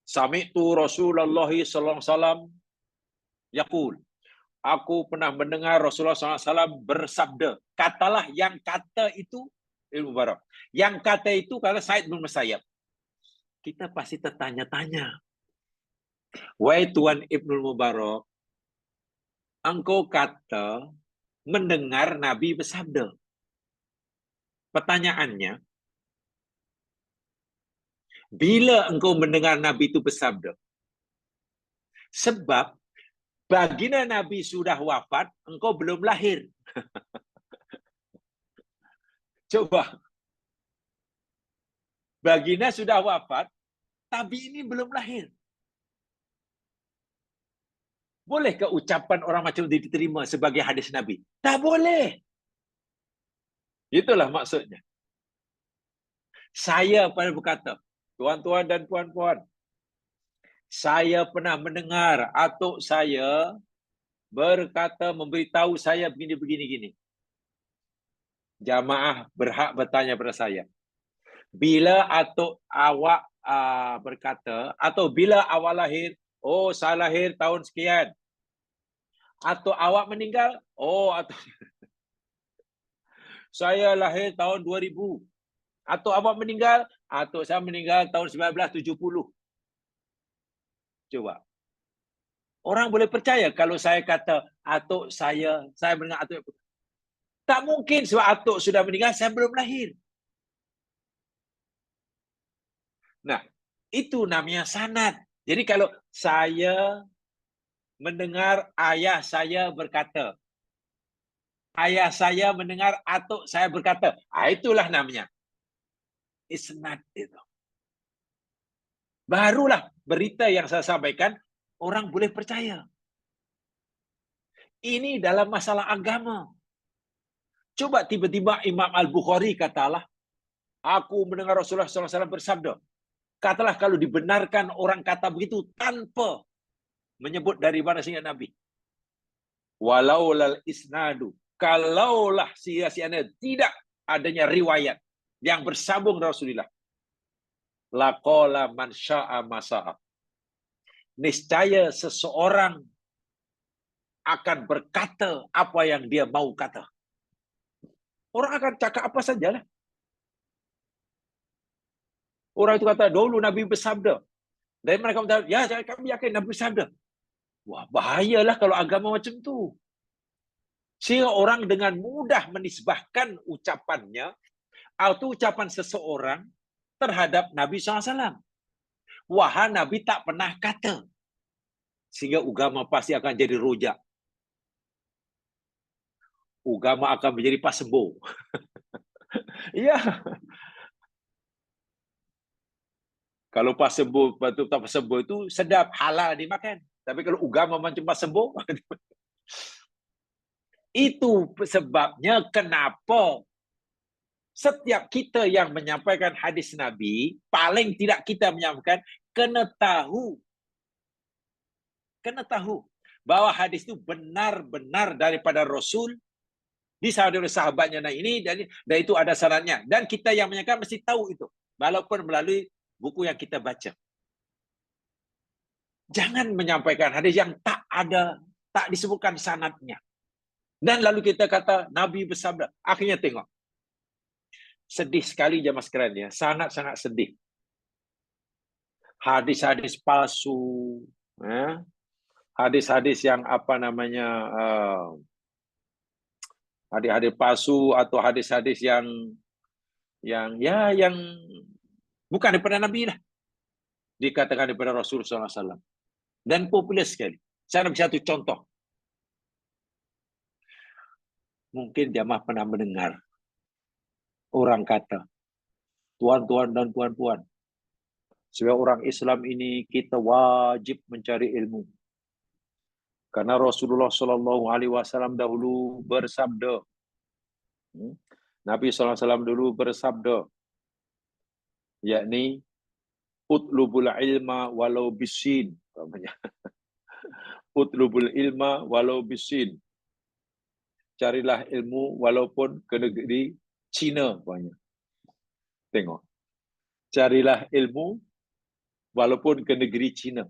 Sami'tu Rasulullah sallallahu alaihi wasallam yaqul. Aku pernah mendengar Rasulullah SAW bersabda. Katalah yang kata itu Ibnu Barak. Yang kata itu kalau Said bin Musayyab. Kita pasti tertanya-tanya. Wahai Tuan Ibnu Mubarak, engkau kata mendengar Nabi bersabda. Pertanyaannya, bila engkau mendengar Nabi itu bersabda? Sebab baginda Nabi sudah wafat, engkau belum lahir. Coba. Baginda sudah wafat, tapi ini belum lahir. Bolehkah ucapan orang macam itu diterima sebagai hadis Nabi? Tak boleh. Itulah maksudnya. Saya pada berkata, tuan-tuan dan puan-puan, saya pernah mendengar atuk saya berkata, memberitahu saya begini-begini-gini. Jamaah berhak bertanya pada saya. Bila atuk awak berkata, atau bila awak lahir, oh saya lahir tahun sekian. Atau awak meninggal, oh atau saya lahir tahun 2000. Atau awak meninggal, atau saya meninggal tahun 1970. Coba. Orang boleh percaya kalau saya kata atuk saya mendengar atuk. Tak mungkin sebab atuk sudah meninggal, saya belum lahir. Nah, itu namanya sanad. Jadi kalau saya mendengar ayah saya berkata, ayah saya mendengar atuk saya berkata, itulah namanya isnad itu. Barulah berita yang saya sampaikan orang boleh percaya. Ini dalam masalah agama. Coba tiba-tiba Imam Al-Bukhari katalah, aku mendengar Rasulullah SAW bersabda. Katalah kalau dibenarkan orang kata begitu tanpa menyebut dari mana sehingga Nabi. Walaulal isnadu. Kalaulah sia-sianya tidak adanya riwayat yang bersambung Rasulullah. Laqala man sya'a masa'a. Niscaya seseorang akan berkata apa yang dia mau kata. Orang akan cakap apa sajalah. Orang itu kata, dulu Nabi bersabda. Dan mereka kata, ya kami yakin Nabi bersabda. Wah, bahayalah kalau agama macam tu. Sehingga orang dengan mudah menisbahkan ucapannya atau ucapan seseorang terhadap Nabi SAW. Wah, Nabi tak pernah kata. Sehingga agama pasti akan jadi rojak. Agama akan menjadi pasembo. Iya. Kalau pasembo, tak pasembo itu sedap, halal dimakan. Tapi kalau agama macam pasembo, itu sebabnya kenapa setiap kita yang menyampaikan hadis Nabi, paling tidak kita menyampaikan, kena tahu bahwa hadis itu benar-benar daripada Rasul, disahkan oleh sahabatnya ini, dan itu ada sarannya. Dan kita yang menyampaikan mesti tahu itu, walaupun melalui buku yang kita baca. Jangan menyampaikan hadis yang tak disebutkan sanadnya. Dan lalu kita kata Nabi bersabda. Akhirnya tengok. Sedih sekali jemaah sekalian ya, sangat-sangat sedih. Hadis-hadis palsu, hadis-hadis yang hadis-hadis palsu atau hadis-hadis yang bukan daripada Nabi lah, dikatakan daripada Rasulullah SAW. Dan popular sekali. Saya nak beri satu contoh. Mungkin jemaah pernah mendengar orang kata, tuan-tuan dan puan-puan, sebagai orang Islam ini kita wajib mencari ilmu. Karena Rasulullah SAW dahulu bersabda, Nabi SAW dulu bersabda, yakni utlubul ilma walau bisin, utlubul ilma walau bisin, carilah ilmu walaupun ke negeri Cina banyak. Tengok, Carilah ilmu walaupun ke negeri Cina.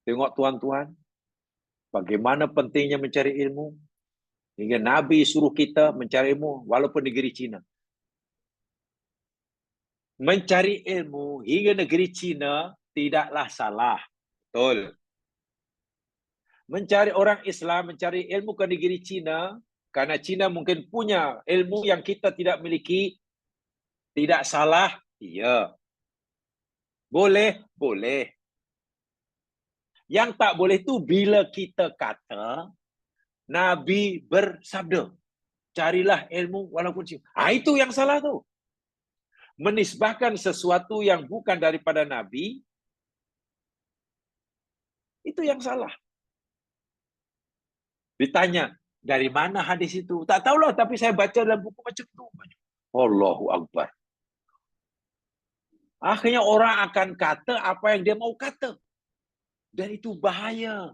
Tengok tuan-tuan, bagaimana pentingnya mencari ilmu. Hingga Nabi suruh kita mencari ilmu walaupun negeri Cina. Mencari ilmu hingga negeri Cina tidaklah salah. Betul. Mencari orang Islam, mencari ilmu ke negeri Cina, karena Cina mungkin punya ilmu yang kita tidak miliki, tidak salah, iya. Boleh, boleh. Yang tak boleh tu bila kita kata Nabi bersabda, carilah ilmu walaupun Cina. Itu yang salah tu. Menisbahkan sesuatu yang bukan daripada Nabi, itu yang salah. Ditanya, dari mana hadis itu? Tak tahulah, tapi saya baca dalam buku macam itu. Allahu Akbar. Akhirnya orang akan kata apa yang dia mau kata. Dan itu bahaya.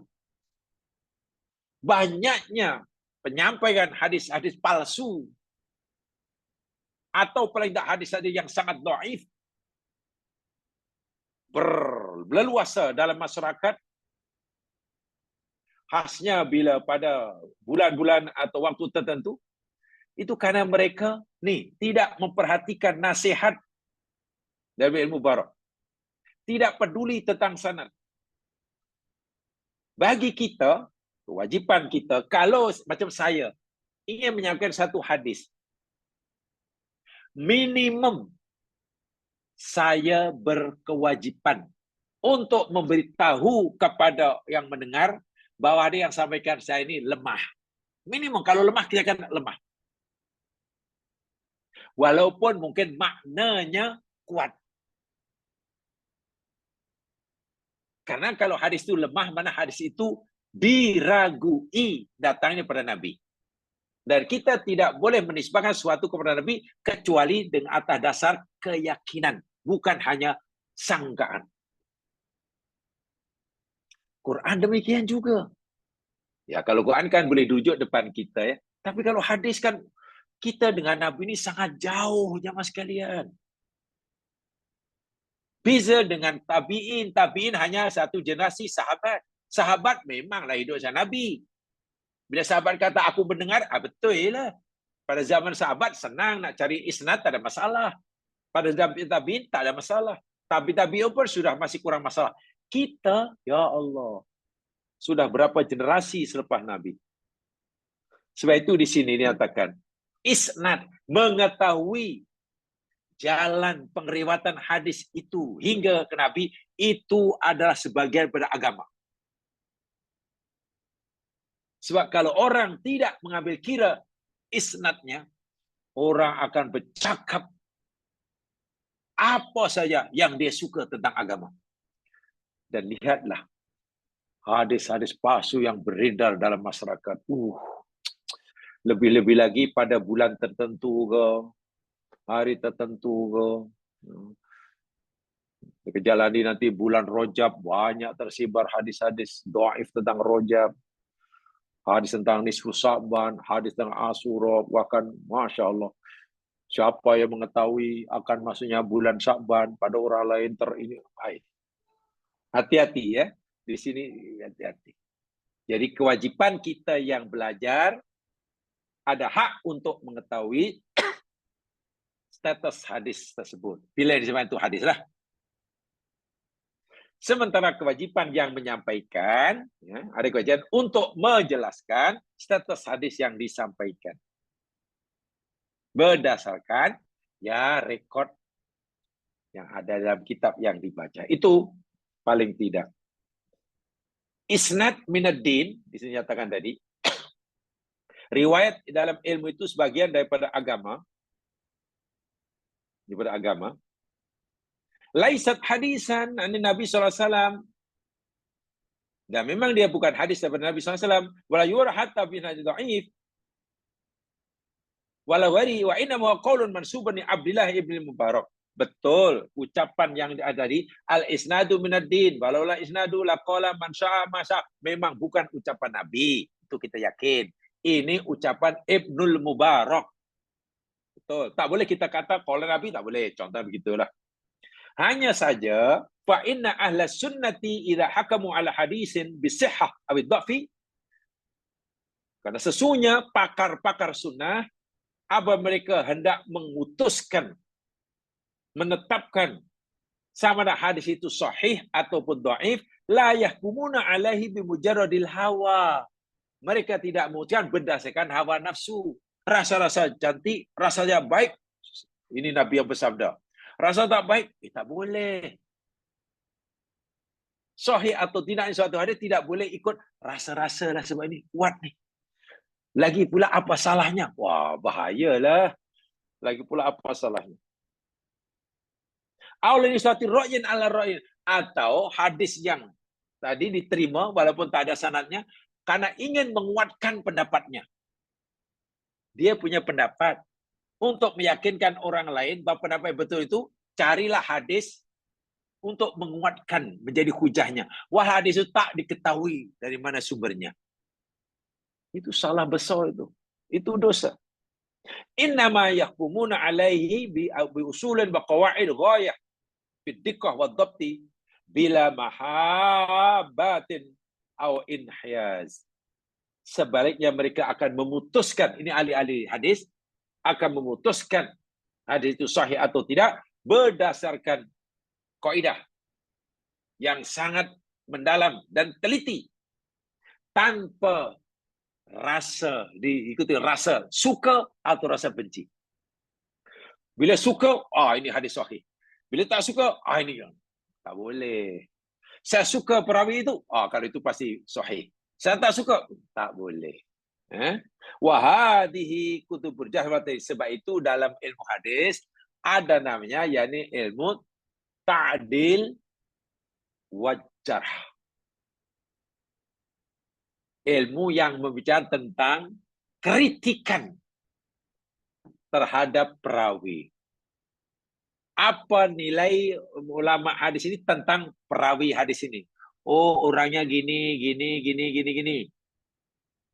Banyaknya penyampaian hadis-hadis palsu. Atau paling tidak hadis-hadis yang sangat dhaif. Berleluasa dalam masyarakat. Khasnya bila pada bulan-bulan atau waktu tertentu. Itu karena mereka tidak memperhatikan nasihat dari ilmu barak. Tidak peduli tentang sanad. Bagi kita, kewajipan kita, kalau macam saya, ingin menyampaikan satu hadis. Minimum, saya berkewajipan untuk memberitahu kepada yang mendengar, bahwa ada yang sampaikan saya ini lemah. Minimum, kalau lemah, kita akan lemah. Walaupun mungkin maknanya kuat. Karena kalau hadis itu lemah, mana hadis itu diragui datangnya pada Nabi. Dan kita tidak boleh menisbahkan sesuatu kepada Nabi kecuali dengan atas dasar keyakinan, bukan hanya sangkaan. Quran demikian juga. Ya, kalau Quran kan boleh duduk depan kita ya. Tapi kalau hadis kan kita dengan Nabi ini sangat jauh jamaah sekalian. Beza dengan tabi'in. Tabi'in hanya satu generasi sahabat. Sahabat memanglah hidup sama Nabi. Bila sahabat kata aku mendengar, betul lah. Pada zaman sahabat senang nak cari isnad, tak ada masalah. Pada zaman tabi'in tak ada masalah. Tabi'in pun sudah masih kurang masalah. Kita, ya Allah, sudah berapa generasi selepas Nabi. Sebab itu di sini dinyatakan, isnad, mengetahui jalan pengriwayatan hadis itu hingga ke Nabi, itu adalah sebagian pada agama. Sebab kalau orang tidak mengambil kira isnadnya, orang akan bercakap apa saja yang dia suka tentang agama. Dan lihatlah hadis-hadis palsu yang beredar dalam masyarakat. Lebih-lebih lagi pada bulan tertentu ke, hari tertentu ke. Kejalani nanti bulan Rajab, banyak tersebar hadis-hadis dhaif tentang Rajab. Hadis tentang nisfu Sa'ban, hadis tentang Asyura, bahkan Masya Allah. Siapa yang mengetahui akan masuknya bulan Sa'ban pada orang lain ini. Hati-hati ya. Di sini hati-hati. Jadi kewajipan kita yang belajar ada hak untuk mengetahui status hadis tersebut. Bila disebut itu hadis lah. Sementara kewajipan yang menyampaikan, ya, ada kewajiban untuk menjelaskan status hadis yang disampaikan. Berdasarkan ya rekod yang ada dalam kitab yang dibaca. Itu paling tidak. Isnad minaddin, dinyatakan tadi, riwayat dalam ilmu itu sebagian daripada agama. Daripada agama. Laisat hadisan an Nabi SAW. Dan memang dia bukan hadis daripada Nabi SAW. Wala yura hatta bin dhaif. Wala wari wa inna huwa qaulun mansuban li Abdullah ibn Mubarak. Betul, ucapan yang ada di al-isnadu minaddin. Walaulah isnadu laqala man syaa ma syaa. Memang bukan ucapan Nabi. Itu kita yakin. Ini ucapan Ibnul Mubarak. Betul. Tak boleh kita kata qala Nabi, tak boleh. Contoh begitulah. Hanya saja fa inna ahla sunnati idza hakamu ala hadisin bisihhah aw dhafi, karena sesungguhnya pakar-pakar sunnah apa mereka hendak mengutuskan, menetapkan sama ada hadis itu sahih ataupun dhaif, la yahkumuna alaihi bimujarradil hawa. Mereka tidak memutuskan berdasarkan hawa nafsu. Rasa-rasa cantik, rasanya baik, ini Nabi yang bersabda. Rasa tak baik, tak boleh. Sahih atau tidak suatu hadis tidak boleh ikut rasa-rasa lah sebab ini kuat ni. Lagi pula apa salahnya? Wah, bahayalah. Lagi pula apa salahnya? Aulani suatu ra'yin ala ra'yin, atau hadis yang tadi diterima walaupun tak ada sanadnya karena ingin menguatkan pendapatnya. Dia punya pendapat untuk meyakinkan orang lain bahawa pendapat betul itu, carilah hadis untuk menguatkan menjadi hujahnya. Wah, hadis itu tak diketahui dari mana sumbernya. Itu salah besar itu. Itu dosa. Innama yahkumuna alaihi bi usulin wa qawaid ghayah fi diqqah wa dhabti bila mahabbatin aw inhiyaz. Sebaliknya mereka akan memutuskan, ini ahli-ahli hadis akan memutuskan hadis itu sahih atau tidak berdasarkan kaidah yang sangat mendalam dan teliti, tanpa rasa diikuti rasa suka atau rasa benci. Bila suka, ini hadis sahih. Bila tak suka, ini yang tak boleh. Saya suka perawi itu, kalau itu pasti sahih. Saya tak suka, tak boleh. Wahadihi kutubur jahwati, sebab itu dalam ilmu hadis ada namanya yakni ilmu ta'dil wajarh. Ilmu yang berbicara tentang kritikan terhadap perawi. Apa nilai ulama hadis ini tentang perawi hadis ini? Oh, orangnya gini, gini, gini, gini, gini.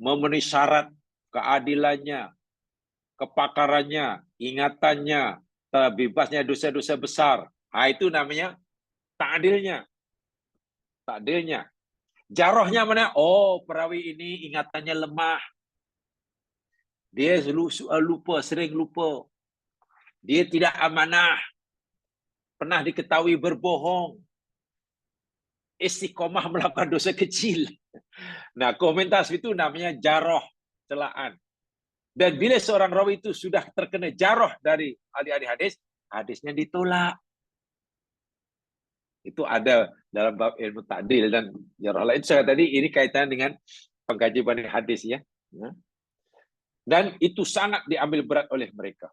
Memenuhi syarat keadilannya, kepakarannya, ingatannya, terbebasnya dosa-dosa besar. Itu namanya ta'dilnya. Ta'dilnya. Jarahnya mana? Oh, perawi ini ingatannya lemah. Dia lupa, sering lupa. Dia tidak amanah. Pernah diketahui berbohong. Istiqomah melakukan dosa kecil. Nah, komentar itu namanya jarah, celaan. Dan bila seorang rawi itu sudah terkena jarah dari ahli-ahli hadis, hadisnya ditolak. Itu ada dalam bab ilmu ta'dil dan jarah lain. Saya tadi ini kaitan dengan pengkajian hadis ya. Dan itu sangat diambil berat oleh mereka.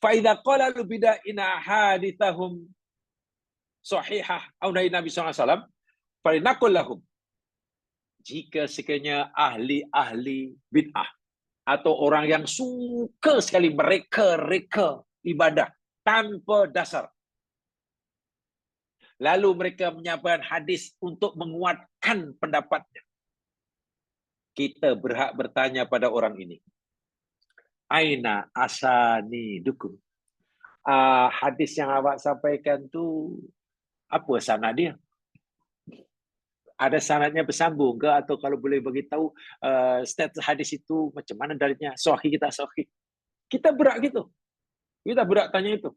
Fa idza qala bida'ina hadithahum sahihah au dari Nabi SAW, falinaqul lahum, jika sekiranya ahli-ahli bid'ah atau orang yang suka sekali mereka ibadah tanpa dasar, lalu mereka menyampaikan hadis untuk menguatkan pendapatnya, kita berhak bertanya pada orang ini, aina asani dukum, hadis yang awak sampaikan tu apa sanad dia? Ada sanadnya bersambung ke, atau kalau boleh bagi tahu status hadis itu macam mana darinya, sahih kita sahih. Kita berak gitu. Kita berak tanya itu.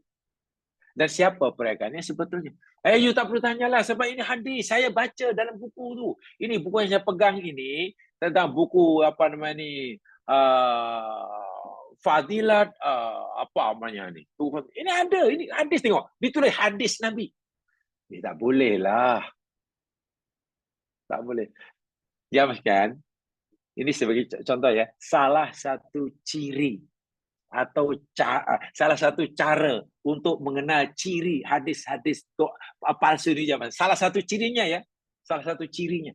Dan siapa perekannya sebetulnya? You tak perlu tanyalah sebab ini hadis saya baca dalam buku tu. Ini buku yang saya pegang ini tentang buku apa namanya ni, Fadilat apa namanya ni. Ini ada, ini hadis, tengok. Ditulis hadis Nabi. Tak boleh lah. Tak boleh. Kan? Ini sebagai contoh ya. Salah satu ciri atau salah satu cara untuk mengenal ciri hadis-hadis palsu ini zaman. Salah satu cirinya ya. Salah satu cirinya.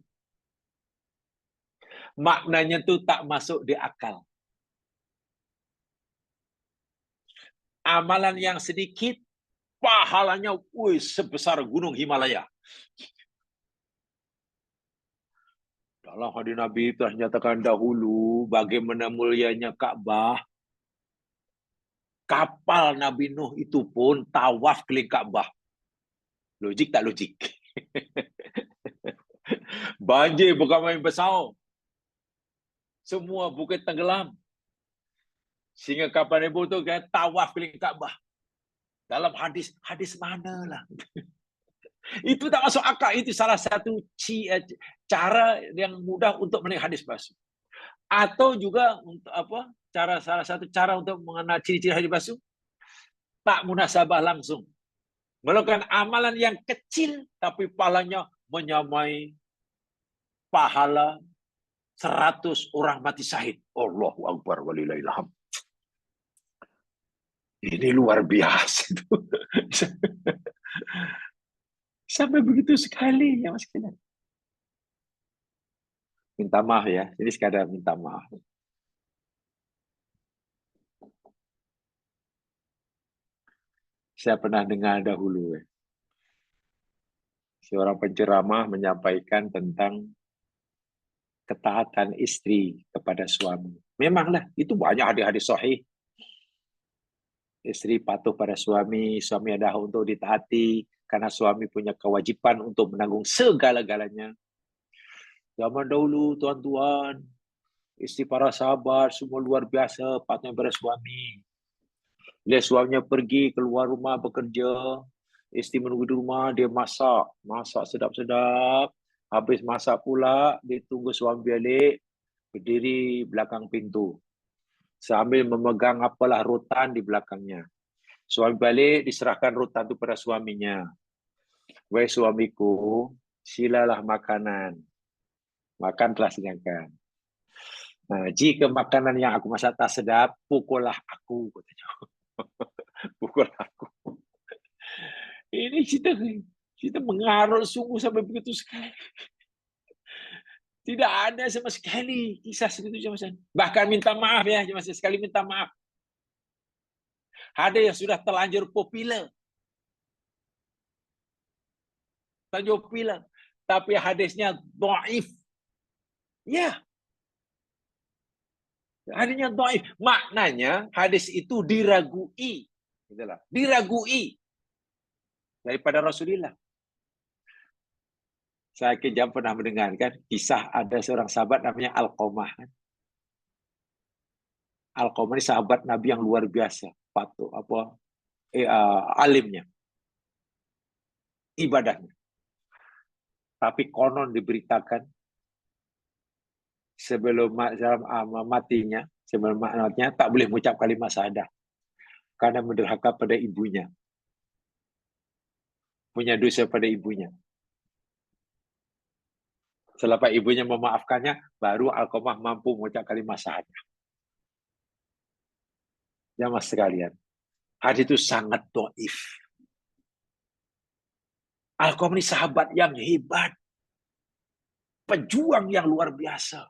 Maknanya tu tak masuk di akal. Amalan yang sedikit, pahalanya sebesar gunung Himalaya. Dalam hadis Nabi telah nyatakan dahulu bagaimana mulianya Ka'bah. Kapal Nabi Nuh itu pun tawaf keliling Ka'bah. Logik tak logik? Banjir bukan main besar. Semua bukit tenggelam. Sehingga kapal Nabi itu kan tawaf keliling Ka'bah. Dalam hadis manalah. Itu tak masuk akal. Itu salah satu cara yang mudah untuk menilai hadis palsu. Atau juga untuk apa? Salah satu cara untuk mengenal ciri-ciri hadis palsu, tak munasabah langsung. Melakukan amalan yang kecil tapi pahalanya menyamai pahala 100 orang mati syahid. Allahu Akbar walillahilham. Ini luar biasa. Sampai begitu sekali ya Mas Kinan. Minta maaf ya. Ini sekadar minta maaf. Saya pernah dengar dahulu. Seorang penceramah menyampaikan tentang ketaatan istri kepada suami. Memanglah, itu banyak hadis-hadis sahih. Istri patuh pada suami, suami ada hak untuk ditaati, karena suami punya kewajiban untuk menanggung segala-galanya. Zaman dahulu, tuan-tuan, istri para sahabat, semua luar biasa, patuh pada suami. Bila suaminya pergi keluar rumah bekerja, istri menunggu di rumah, dia masak sedap-sedap. Habis masak pula, dia tunggu suami balik, berdiri belakang pintu. Sambil memegang apalah rotan di belakangnya. Suami balik, diserahkan rotan itu pada suaminya. Wahai suamiku, silalah makanan. Makan telah sedangkan. Nah, jika makanan yang aku masak tak sedap, pukullah aku. Pukul aku. Ini kita mengarut sungguh sampai begitu sekali. Tidak ada sama sekali kisah segitu Mas. Bahkan minta maaf ya Mas, sekali minta maaf. Ada yang sudah terlanjur populer. Tapi hadisnya dhaif. Ya. Hadisnya dhaif. Maknanya hadis itu diragui. Itulah. Diragui daripada Rasulullah. Saya kejam pernah mendengarkan kisah ada seorang sahabat namanya Alqamah. Alqamah ini sahabat Nabi yang luar biasa, patuh alimnya, ibadahnya. Tapi konon diberitakan sebelum matinya tak boleh mengucap kalimat syahadah karena menderhaka pada ibunya, punya dosa pada ibunya. Selepas ibunya memaafkannya, baru Alqamah mampu mengucap kalimat syahadah. Ya mas sekalian, hadis itu sangat dhaif. Alqamah ini sahabat yang hebat, pejuang yang luar biasa.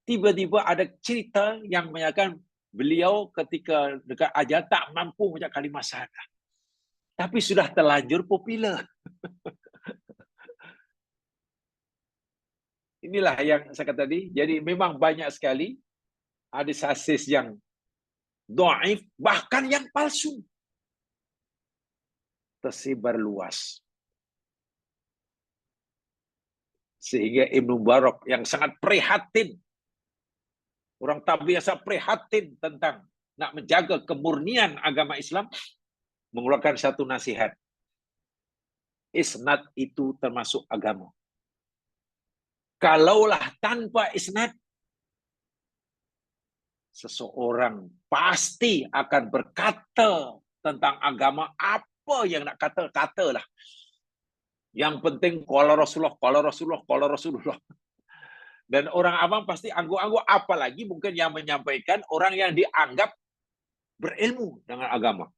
Tiba-tiba ada cerita yang menyatakan beliau ketika dekat ajal tak mampu mengucap kalimat syahadah. Tapi sudah terlanjur populer. Inilah yang saya kata tadi. Jadi memang banyak sekali hadis-hadis yang dhaif, bahkan yang palsu, tersebar luas. Sehingga Ibnu Mubarak yang sangat prihatin, orang tak biasa prihatin tentang nak menjaga kemurnian agama Islam, mengeluarkan satu nasihat. Isnad itu termasuk agama. Kalaulah tanpa isnad, seseorang pasti akan berkata tentang agama apa yang nak katalah. Yang penting qala Rasulullah. Dan orang awam pasti angguk-angguk, apalagi mungkin yang menyampaikan orang yang dianggap berilmu dengan agama.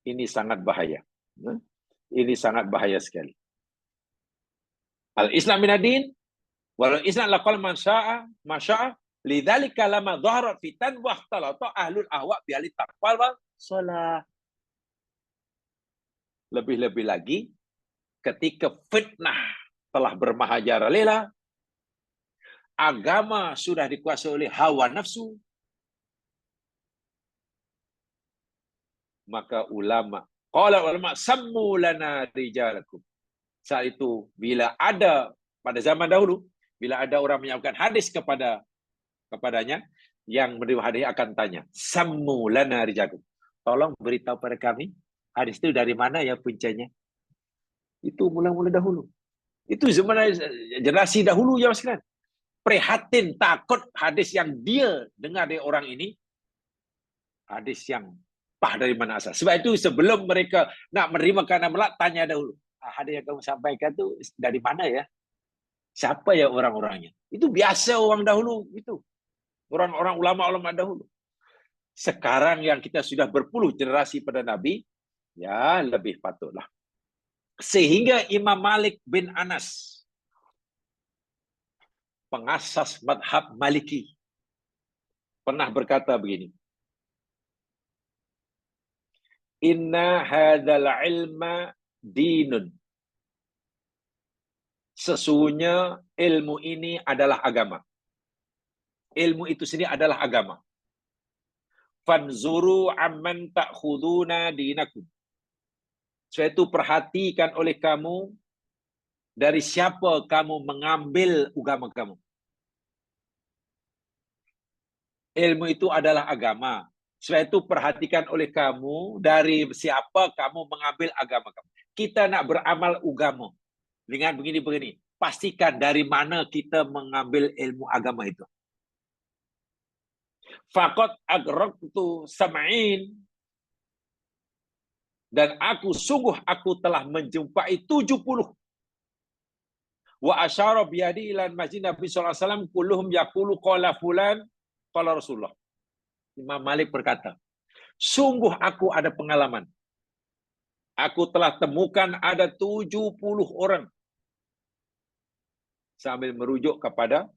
Ini sangat bahaya. Ini sangat bahaya sekali. Al-Islam minad-din, walau Islam laqal man syaa, lidzalika lama dhahara fitan wa ikhtalata ahlul ahwa bi ahli taqwa wal shalah. Lebih-lebih lagi ketika fitnah telah bermaharajalela, agama sudah dikuasai oleh hawa nafsu, Maka qala ulama sammu lana rijalakum. Saat itu bila ada pada zaman dahulu, bila ada orang menyampaikan hadis kepadanya, yang menerima hadis akan tanya, sammu lana rijalakum. Tolong beritahu pada kami, hadis itu dari mana ya puncanya? Itu mula-mula dahulu. Itu zaman generasi dahulu ya sekalian. Prihatin, takut hadis yang dia dengar dari orang ini, hadis yang dari mana asal. Sebab itu sebelum mereka nak menerima karena melak, tanya dahulu. Hadis yang kamu sampaikan itu dari mana ya? Siapa ya orang-orangnya? Itu biasa orang dahulu. Itu orang-orang ulama-ulama dahulu. Sekarang yang kita sudah berpuluh generasi pada Nabi, ya lebih patutlah. Sehingga Imam Malik bin Anas, pengasas madhab Maliki, pernah berkata begini, inna hadzal ilma dinun. Sesungguhnya ilmu ini adalah agama. Ilmu itu sendiri adalah agama. Fanzuru amman ta'khuduna dinakum. Sebab itu perhatikan oleh kamu dari siapa kamu mengambil agama kamu. Ilmu itu adalah agama. Sebab itu perhatikan oleh kamu dari siapa kamu mengambil agama kamu. Kita nak beramal agama dengan begini-begini. Pastikan dari mana kita mengambil ilmu agama itu. Faqad agraqtu sam'in. Dan aku telah menjumpai 70. Wa asyara biyadi ila masjid Nabi sallallahu alaihi wasallam kulluhum yaqulu qala fulan qala Rasulullah. Imam Malik berkata, sungguh aku ada pengalaman. Aku telah temukan ada 70 orang sambil merujuk kepada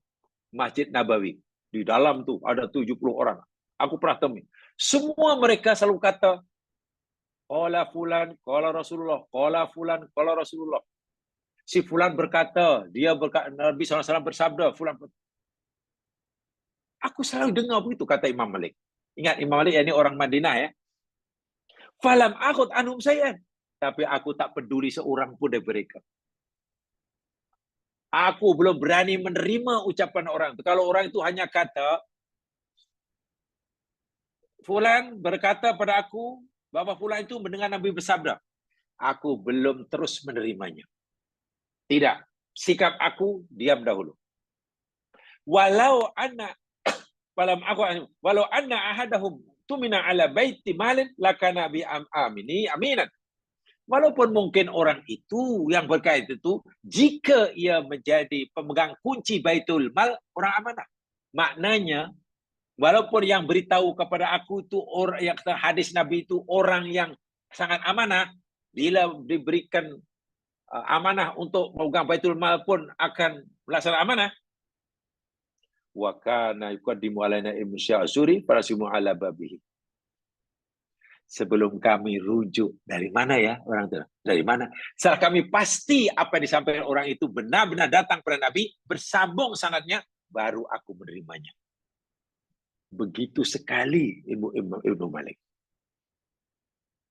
Masjid Nabawi. Di dalam tu ada 70 orang. Aku pernah temui. Semua mereka selalu kata qala fulan qala Rasulullah, qala fulan qala Rasulullah. Si fulan berkata, Nabi SAW bersabda, fulan. Aku selalu dengar begitu kata Imam Malik. Ingat Imam Malik ini orang Madinah ya. Falam akhud anhum sayyan. Tapi aku tak peduli seorang pun dari mereka. Aku belum berani menerima ucapan orang itu. Kalau orang itu hanya kata, fulan berkata pada aku, bahwa fulan itu mendengar Nabi bersabda. Aku belum terus menerimanya. Tidak. Sikap aku diam dahulu. Walau anna ahadahum tumina ala baiti malin lakana bi amini aminan. Walaupun mungkin orang itu yang berkait itu, jika ia menjadi pemegang kunci Baitul Mal, orang amanah. Maknanya, walaupun yang beritahu kepada aku itu orang yang hadis Nabi itu orang yang sangat amanah, bila diberikan amanah untuk memegang Baitul Mal pun akan melaksanakan amanah. Wa kana yuqaddimu alaina imsya'suri farasimu ala babihi. Sebelum kami rujuk dari mana ya orang itu? Dari mana? Setelah kami pasti apa yang disampaikan orang itu benar-benar datang pada Nabi, bersambung sanadnya, baru aku menerimanya. Begitu sekali Ibnu Malik.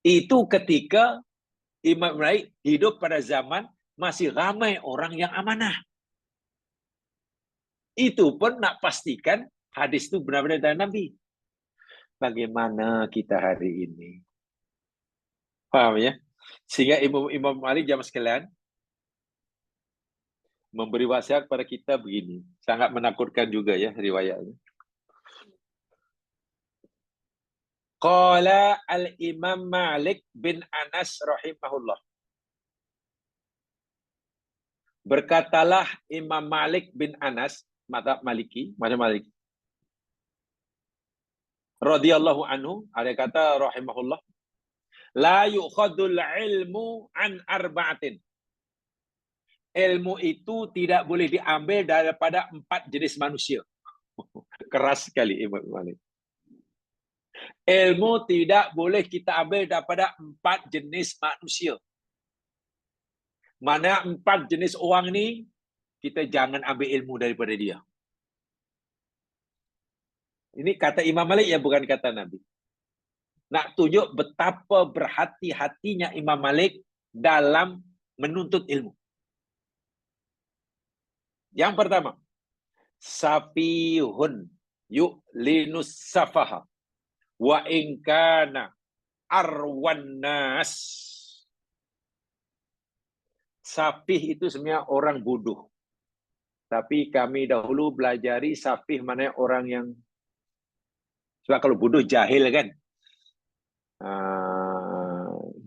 Itu ketika Imam Malik hidup pada zaman masih ramai orang yang amanah. Itu pun nak pastikan hadis itu benar-benar dari Nabi. Bagaimana kita hari ini? Paham ya? Sehingga Imam Malik jamaah sekalian memberi wasiat pada kita begini. Sangat menakutkan juga ya riwayatnya. Qala al-Imam Malik bin Anas rahimahullah. Berkatalah Imam Malik bin Anas, mazhab Maliki, radhiyallahu anhu, ada kata rahimahullah, la yukhadul ilmu an arba'atin. Ilmu itu tidak boleh diambil daripada 4 jenis manusia. Keras sekali Imam Malik. Ilmu tidak boleh kita ambil daripada 4 jenis manusia. Mana 4 jenis orang ni, kita jangan ambil ilmu daripada dia. Ini kata Imam Malik ya, bukan kata Nabi. nak tunjuk betapa berhati-hatinya Imam Malik dalam menuntut ilmu. Yang pertama, safihun yu'linus safaha wa in kana arwan nas. Safih itu sebenarnya orang bodoh. Tapi kami dahulu belajari safih mana orang yang, sebab kalau bodoh jahil kan.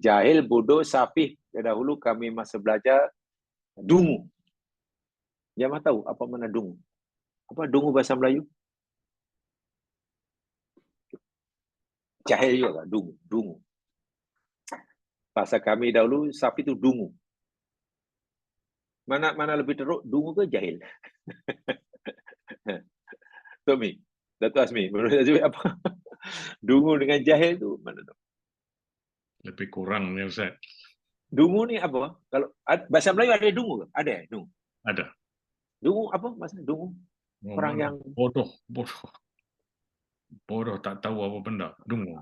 Jahil, bodoh, safih. Dahulu kami masa belajar dungu. Jamaah tahu apa mana dungu? Apa dungu bahasa Melayu? Jahil juga, dungu. Dungu. Bahasa kami dahulu safih itu dungu. Mana lebih teruk, dungu ke jahil? Tommy, Dato' Azmi, menurut Azmi apa? Dungu dengan jahil itu mana tu? Lebih kurang ni Ustaz. Dungu ni apa? Kalau bahasa Melayu ada dungu ke? Ada dungu. Ada. Dungu apa maksudnya dungu? Orang yang bodoh. Bodoh, tak tahu apa benda. Dungu.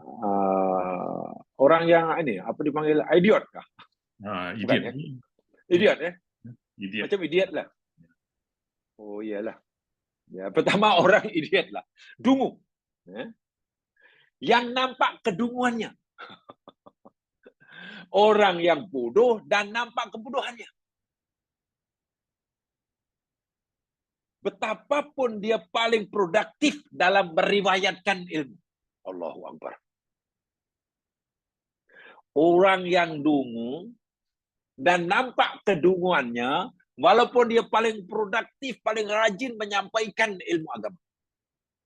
Orang yang ini apa dipanggil idiot kah? Idiot. Ya? Idiot ya? Idiot. Macam idiot lah. Oh iyalah. Ya, pertama orang idiot lah. Dungu. Yang nampak kedunguannya. Orang yang bodoh dan nampak kebodohannya. Betapapun dia paling produktif dalam meriwayatkan ilmu. Allahu Akbar. Orang yang dungu dan nampak kedunguannya, walaupun dia paling produktif, paling rajin menyampaikan ilmu agama.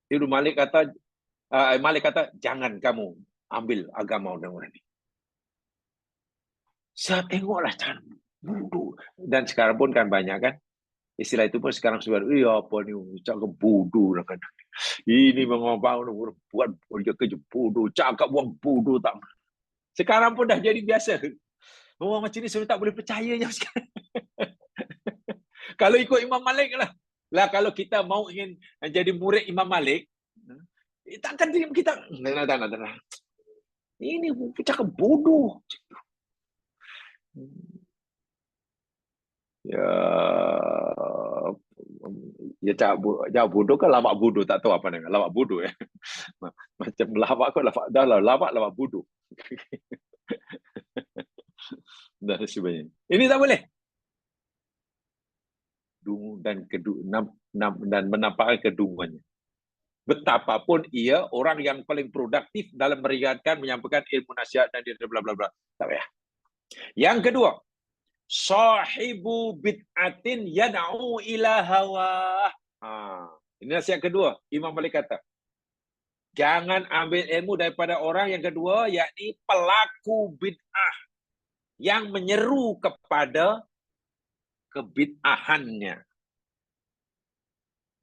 Ibnu Malik kata, jangan kamu ambil agama orang ini. Saya tengoklah cara bodoh. Dan sekarang pun kan banyak kan. Istilah itu pun sekarang sudah, apa ni, cakap bodoh. Ini memang buat kerja bodoh, cakap buang bodoh tak. Sekarang pun dah jadi biasa. Oh, macam ni saya tak boleh percaya je sekarang. Kalau ikut Imam Malik lah. Kalau kita mau ingin jadi murid Imam Malik, takkan kita ini cakap bodoh. Ya cakap bodoh kan lawak bodoh, tak tahu apa nama lawak bodoh ya. Macam lawak kau lawak bodoh. Dan sebagainya. Ini tak boleh. Dungu dan menampakkan kedunguannya. Betapapun ia orang yang paling produktif dalam meriwayatkan, menyampaikan ilmu nasihat dan dia bla bla bla. Tak payah. Yang kedua, sahibu bid'atin yad'u ila hawa. Ini nasihat kedua. Imam Malik kata, jangan ambil ilmu daripada orang yang kedua, yakni pelaku bid'ah yang menyeru kepada kebid'ahannya.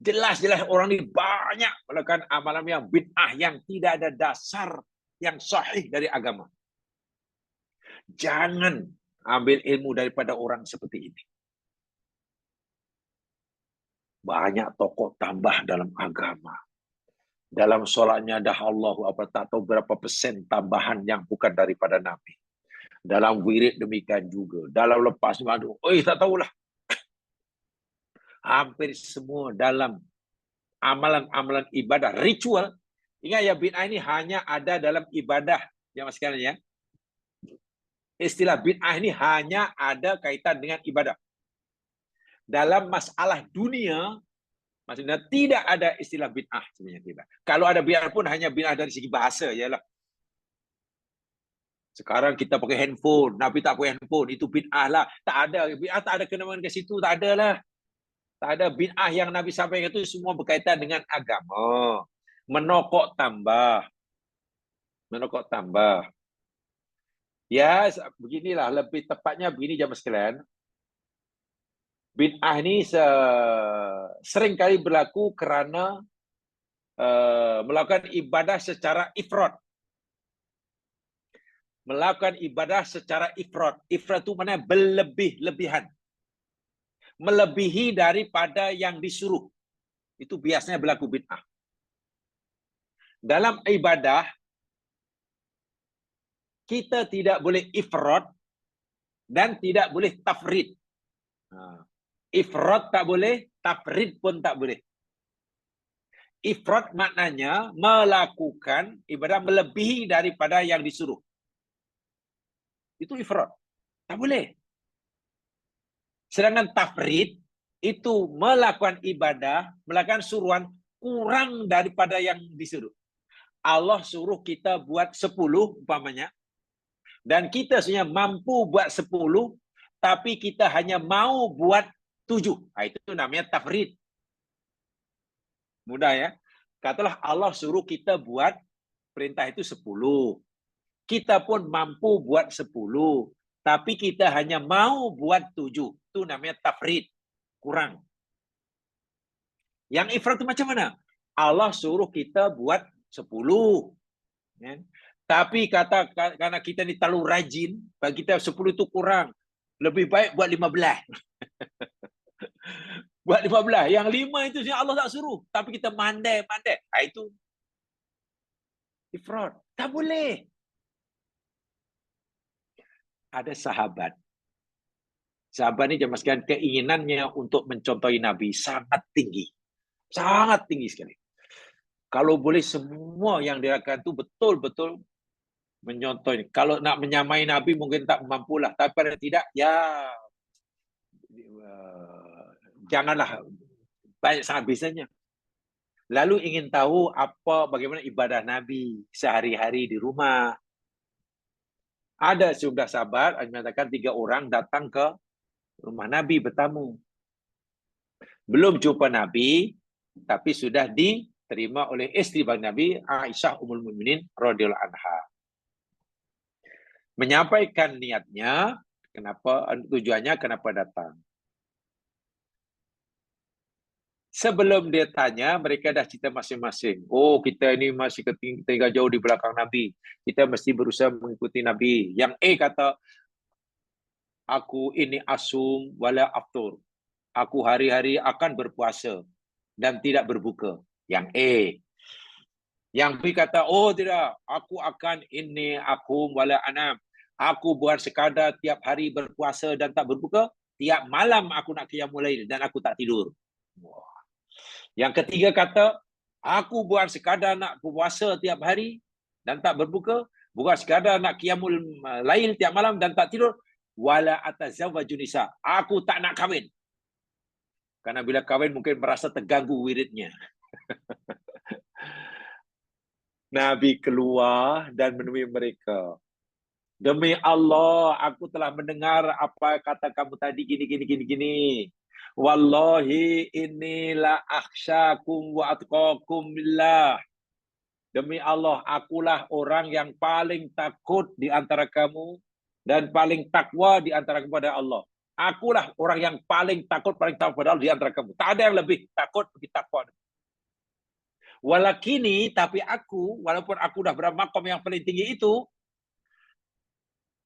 Jelas-jelas orang ini banyak melakukan amalan yang bid'ah yang tidak ada dasar yang sahih dari agama. Jangan ambil ilmu daripada orang seperti ini. Banyak tokoh tambah dalam agama. Dalam solatnya dah Allahu Akbar, tak tahu berapa persen tambahan yang bukan daripada Nabi. Dalam wirid demikian juga. Dalam lepas madu, tak tahulah. Hampir semua dalam amalan-amalan ibadah, ritual. Ingat ya, bid'ah ini hanya ada dalam ibadah. Jamaah sekalian ya. Istilah bid'ah ini hanya ada kaitan dengan ibadah. Dalam masalah dunia, maksudnya tidak ada istilah bid'ah sebenarnya. Kalau ada bid'ah pun hanya bid'ah dari segi bahasa yalah. Sekarang kita pakai handphone, Nabi tak pakai handphone, itu bid'ah lah. Tak ada bid'ah, tak ada kena ke situ, tak ada lah. Tak ada bid'ah yang Nabi sampaikan itu semua berkaitan dengan agama. Menokok tambah. Menokok tambah. Ya, beginilah, lebih tepatnya begini jamaah sekalian. Bid'ah ini sering kali berlaku kerana melakukan ibadah secara ifrat. Melakukan ibadah secara ifrat. Ifrat itu mana berlebih-lebihan. Melebihi daripada yang disuruh. Itu biasanya berlaku bid'ah. Dalam ibadah, kita tidak boleh ifrat dan tidak boleh tafrid. Ifrat tak boleh, tafrid pun tak boleh. Ifrat maknanya melakukan ibadah melebihi daripada yang disuruh. Itu ifrat. Tak boleh. Sedangkan tafrid itu melakukan ibadah, melakukan suruhan kurang daripada yang disuruh. Allah suruh kita buat 10 umpamanya, dan kita sebenarnya mampu buat 10, tapi kita hanya mau buat 7. Itu namanya tafrid. Mudah ya. Katalah Allah suruh kita buat perintah itu 10. Kita pun mampu buat 10, tapi kita hanya mau buat 7. Itu namanya tafrid. Kurang. Yang ifrat itu macam mana? Allah suruh kita buat 10. Ya. Tapi karena kita ni terlalu rajin, bagi kita 10 itu kurang. Lebih baik buat 15. Buat 15. Yang 5 itu Allah tak suruh. Tapi kita mandai-mandai. Itu ifrat. Tak boleh. Ada sahabat. Sahabat ini jemaah sekalian, keinginannya untuk mencontohi Nabi sangat tinggi. Sangat tinggi sekali. Kalau boleh semua yang dilakukan itu betul-betul menyontoh. Kalau nak menyamai Nabi mungkin tak mampulah. Tapi pada tidak, ya janganlah banyak sangat bisanya. Lalu ingin tahu bagaimana ibadah Nabi sehari-hari di rumah. Ada sejumlah sahabat menyatakan 3 orang datang ke rumah Nabi bertamu. Belum jumpa Nabi, tapi sudah diterima oleh isteri bang Nabi, Aisyah Ummul Mukminin radhiyallahu anha. Menyampaikan niatnya, tujuannya kenapa datang. Sebelum dia tanya, mereka dah cerita masing-masing. Oh, kita ini masih tinggal jauh di belakang Nabi. Kita mesti berusaha mengikuti Nabi. Yang A kata, aku ini asum wala aftur. Aku hari-hari akan berpuasa dan tidak berbuka. Yang A. Yang B kata, oh tidak, aku akan ini akum wala anam. Aku buat sekadar tiap hari berpuasa dan tak berbuka. Tiap malam aku nak qiyamul lail dan aku tak tidur. Wah. Yang ketiga kata, aku buat sekadar nak puasa tiap hari dan tak berbuka, bukan sekadar nak qiyamul lail tiap malam dan tak tidur, wala atazawwaju nisa. Aku tak nak kahwin. Karena bila kahwin mungkin merasa terganggu wiridnya. Nabi keluar dan menemui mereka. Demi Allah, aku telah mendengar apa kata kamu tadi gini. Wallahi inilah akhsyakum wa atqakum billah. Demi Allah, akulah orang yang paling takut di antara kamu dan paling takwa di antara kepada Allah. Akulah orang yang paling takut pada Allah di antara kamu. Tak ada yang lebih takut lebih takwa. Walakini, tapi aku, walaupun aku dah berada makom yang paling tinggi itu,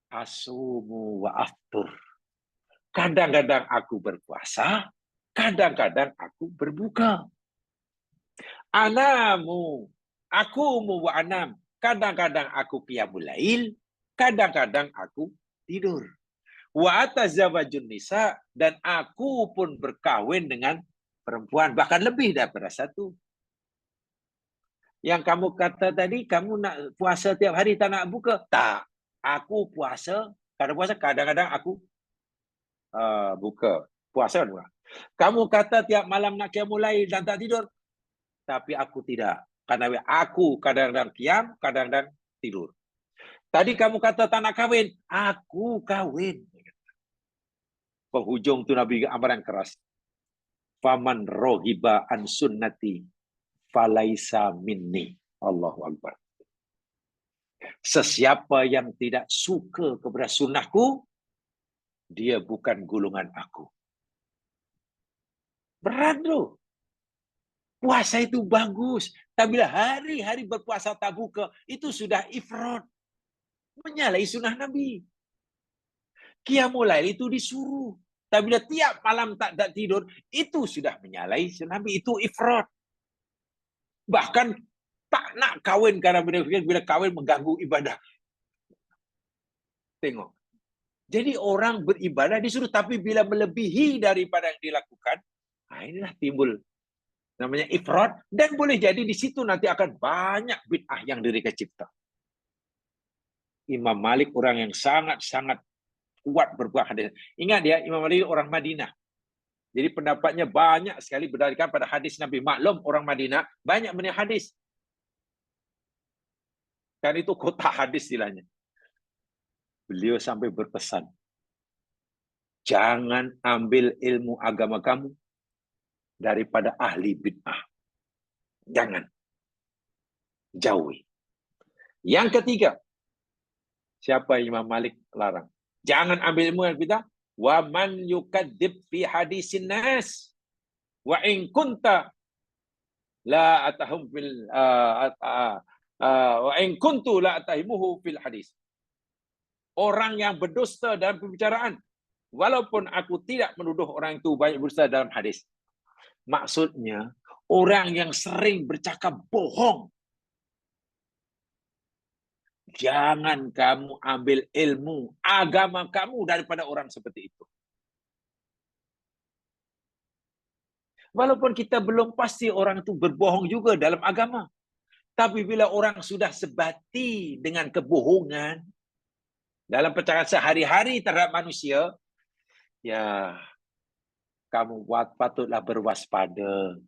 asumu wa aftur. Kadang-kadang aku berpuasa, kadang-kadang aku berbuka. Anamu, akumu wa anam. Kadang-kadang aku qiyamul lail, kadang-kadang aku tidur. Wa atazawwajun nisa, dan aku pun berkahwin dengan perempuan, bahkan lebih daripada satu. Yang kamu kata tadi, kamu nak puasa tiap hari tak nak buka? Tak. Aku puasa, kadang-kadang aku buka. Puasa juga. Kamu kata tiap malam nak qiyamul lail dan tak tidur. Tapi aku tidak. Karena aku kadang-kadang qiyam, kadang-kadang tidur. Tadi kamu kata tak nak kahwin. Aku kahwin. Penghujung tu Nabi amaran keras. Faman rohiba an sunnati falaisa minni. Allahu Akbar. Sesiapa yang tidak suka kepada sunnahku, dia bukan golongan aku. Berat tu. Puasa itu bagus. Tapi bila hari-hari berpuasa tak buka, itu sudah ifrat. Menyalahi sunnah Nabi. Qiyamul lail itu disuruh. Tapi bila tiap malam tak tidur, itu sudah menyalahi sunnah Nabi. Itu ifrat. Bahkan tak nak kahwin karena bila kahwin mengganggu ibadah. Tengok. Jadi orang beribadah disuruh, tapi bila melebihi daripada yang dilakukan, inilah timbul namanya ifrat, dan boleh jadi di situ nanti akan banyak bid'ah yang direka cipta. Imam Malik orang yang sangat-sangat kuat berbuah hadis. Ingat ya, Imam Malik orang Madinah. Jadi pendapatnya banyak sekali berdasarkan pada hadis Nabi. Maklum orang Madinah banyak menih hadis. Kan itu kota hadis istilahnya. Beliau sampai berpesan, jangan ambil ilmu agama kamu daripada ahli bid'ah. Jangan. Jauhi. Yang ketiga, siapa Imam Malik larang? Jangan ambil ilmu yang bid'ah. Wa man yukadzib fi hadisin nas. Wa in kunta la atahum fil wa in kuntu la atahimuhu fil hadis. Orang yang berdusta dalam pembicaraan, walaupun aku tidak menuduh orang itu banyak berdusta dalam hadis. Maksudnya, orang yang sering bercakap bohong. Jangan kamu ambil ilmu agama kamu daripada orang seperti itu. Walaupun kita belum pasti orang itu berbohong juga dalam agama. Tapi bila orang sudah sebati dengan kebohongan dalam percakapan sehari-hari terhadap manusia, ya kamu patutlah berwaspada.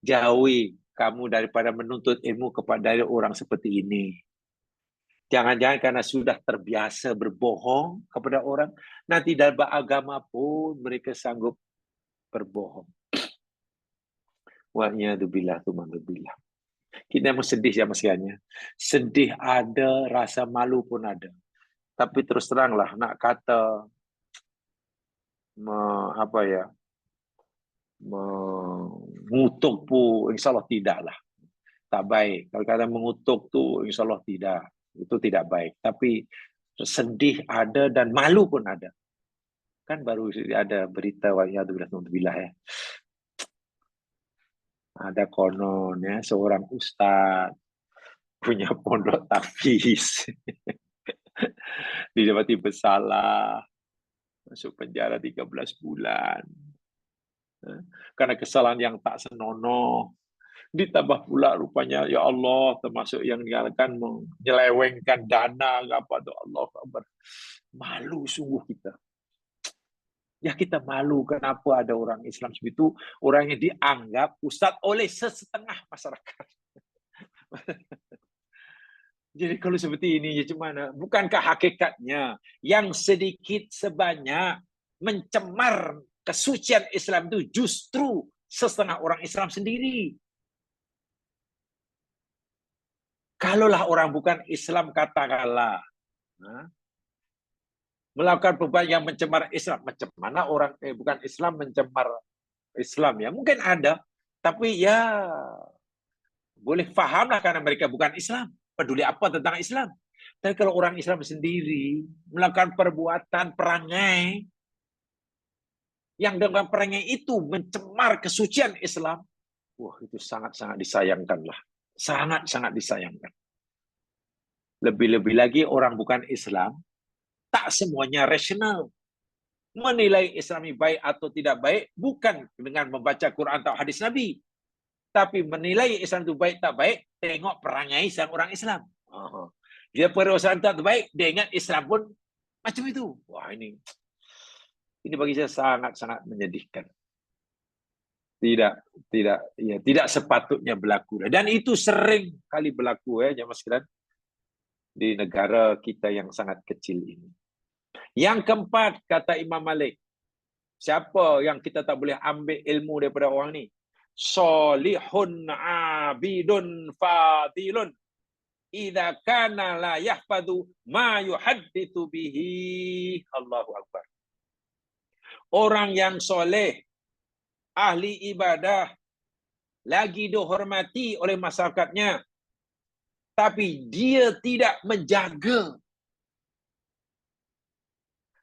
Jauhi kamu daripada menuntut ilmu kepada orang seperti ini. Jangan-jangan karena sudah terbiasa berbohong kepada orang, nanti dalam agama pun mereka sanggup berbohong. Wa'iyadzubillah, tumanzubillah. Kita mau sedih ya maksudnya. Sedih ada, rasa malu pun ada. Tapi terus teranglah nak kata mengutuk pun insyaAllah tidaklah. Tak baik. Kalau kata mengutuk tu insyaAllah tidak. Itu tidak baik. Tapi sedih ada dan malu pun ada. Kan baru ada berita wa'iyadzubillah ya. Ada konon ya, seorang ustaz punya pondok tahfiz. Didapati bersalah, masuk penjara 13 bulan. Karena kesalahan yang tak senonoh. Ditambah pula rupanya, ya Allah, termasuk yang akan menyelewengkan dana apa tu, Allah Akbar. Malu sungguh kita. Ya kita malu kenapa ada orang Islam seperti itu, orang yang dianggap ustaz oleh sesetengah masyarakat. Jadi kalau seperti ini, ya gimana? Bukankah hakikatnya yang sedikit sebanyak mencemar kesucian Islam itu justru setengah orang Islam sendiri? Kalaulah orang bukan Islam katakanlah, melakukan perbuatan yang mencemar Islam, macam mana orang bukan Islam mencemar Islam ya? Mungkin ada, tapi ya boleh fahamlah karena mereka bukan Islam. Peduli apa tentang Islam? Tapi kalau orang Islam sendiri melakukan perbuatan perangai yang dengan perangai itu mencemar kesucian Islam, wah itu sangat-sangat disayangkanlah. Sangat-sangat disayangkan. Lebih-lebih lagi orang bukan Islam, tak semuanya rasional. Menilai Islam baik atau tidak baik bukan dengan membaca Quran atau hadis Nabi. Tapi menilai Islam itu baik tak baik, tengok perangai sang orang Islam. Dia perasaan tak baik, dia ingat Islam pun macam itu. Wah ini bagi saya sangat-sangat menyedihkan. Tidak sepatutnya berlaku. Dan itu sering kali berlaku ya, jemaah sekalian, di negara kita yang sangat kecil ini. Yang keempat, kata Imam Malik, siapa yang kita tak boleh ambil ilmu daripada orang ni? Solihun abidun fadilun idza kana la yahfadhu ma yuhadditsu bihi. Allahu Akbar. Orang yang soleh, ahli ibadah, lagi dihormati oleh masyarakatnya, tapi dia tidak menjaga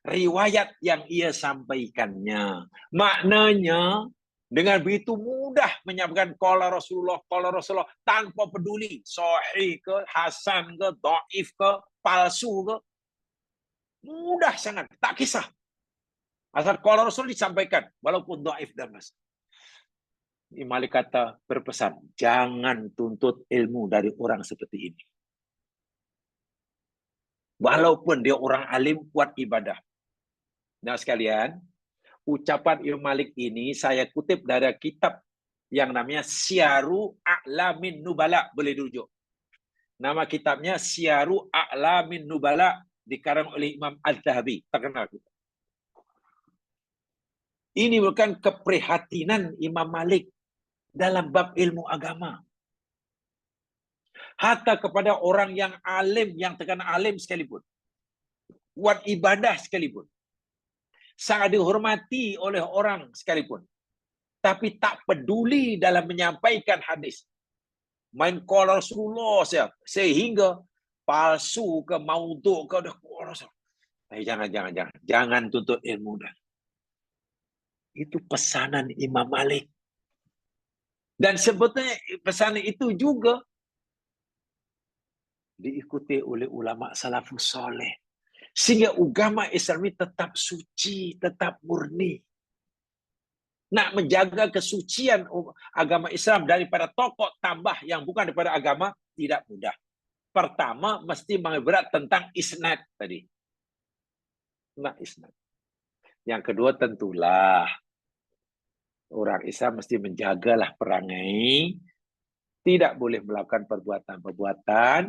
riwayat yang ia sampaikannya. Maknanya, dengan begitu mudah menyampaikan qala Rasulullah tanpa peduli sahih ke, hasan ke, dhaif ke, palsu ke. Mudah sangat, tak kisah. Asal qala Rasul disampaikan, walaupun dhaif dan mas. Imam Malik kata berpesan, jangan tuntut ilmu dari orang seperti ini. Walaupun dia orang alim, kuat ibadah. Nah sekalian, ucapan Imam Malik ini saya kutip dari kitab yang namanya Syiaru A'lamin Nubala. Boleh dirujuk. Nama kitabnya Syiaru A'lamin Nubala, dikarang oleh Imam Al-Dhahabi. Terkenal. Ini bukan keprihatinan Imam Malik dalam bab ilmu agama. Hatta kepada orang yang alim, yang terkena alim sekalipun. Buat ibadah sekalipun. Sangat dihormati oleh orang sekalipun. Tapi tak peduli dalam menyampaikan hadis. Main qala Rasulullah sehingga palsu ke maudhu ke dah qala Rasul. Jangan tuntut ilmu dah. Itu pesanan Imam Malik. Dan sebetulnya pesanan itu juga diikuti oleh ulama salafus soleh. Sehingga agama Islam ini tetap suci, tetap murni. Nak menjaga kesucian agama Islam daripada tokoh tambah yang bukan daripada agama, tidak mudah. Pertama, mesti mengeberat tentang isnad tadi. Nah, isnad. Yang kedua, tentulah orang Islam mesti menjagalah perangai, tidak boleh melakukan perbuatan-perbuatan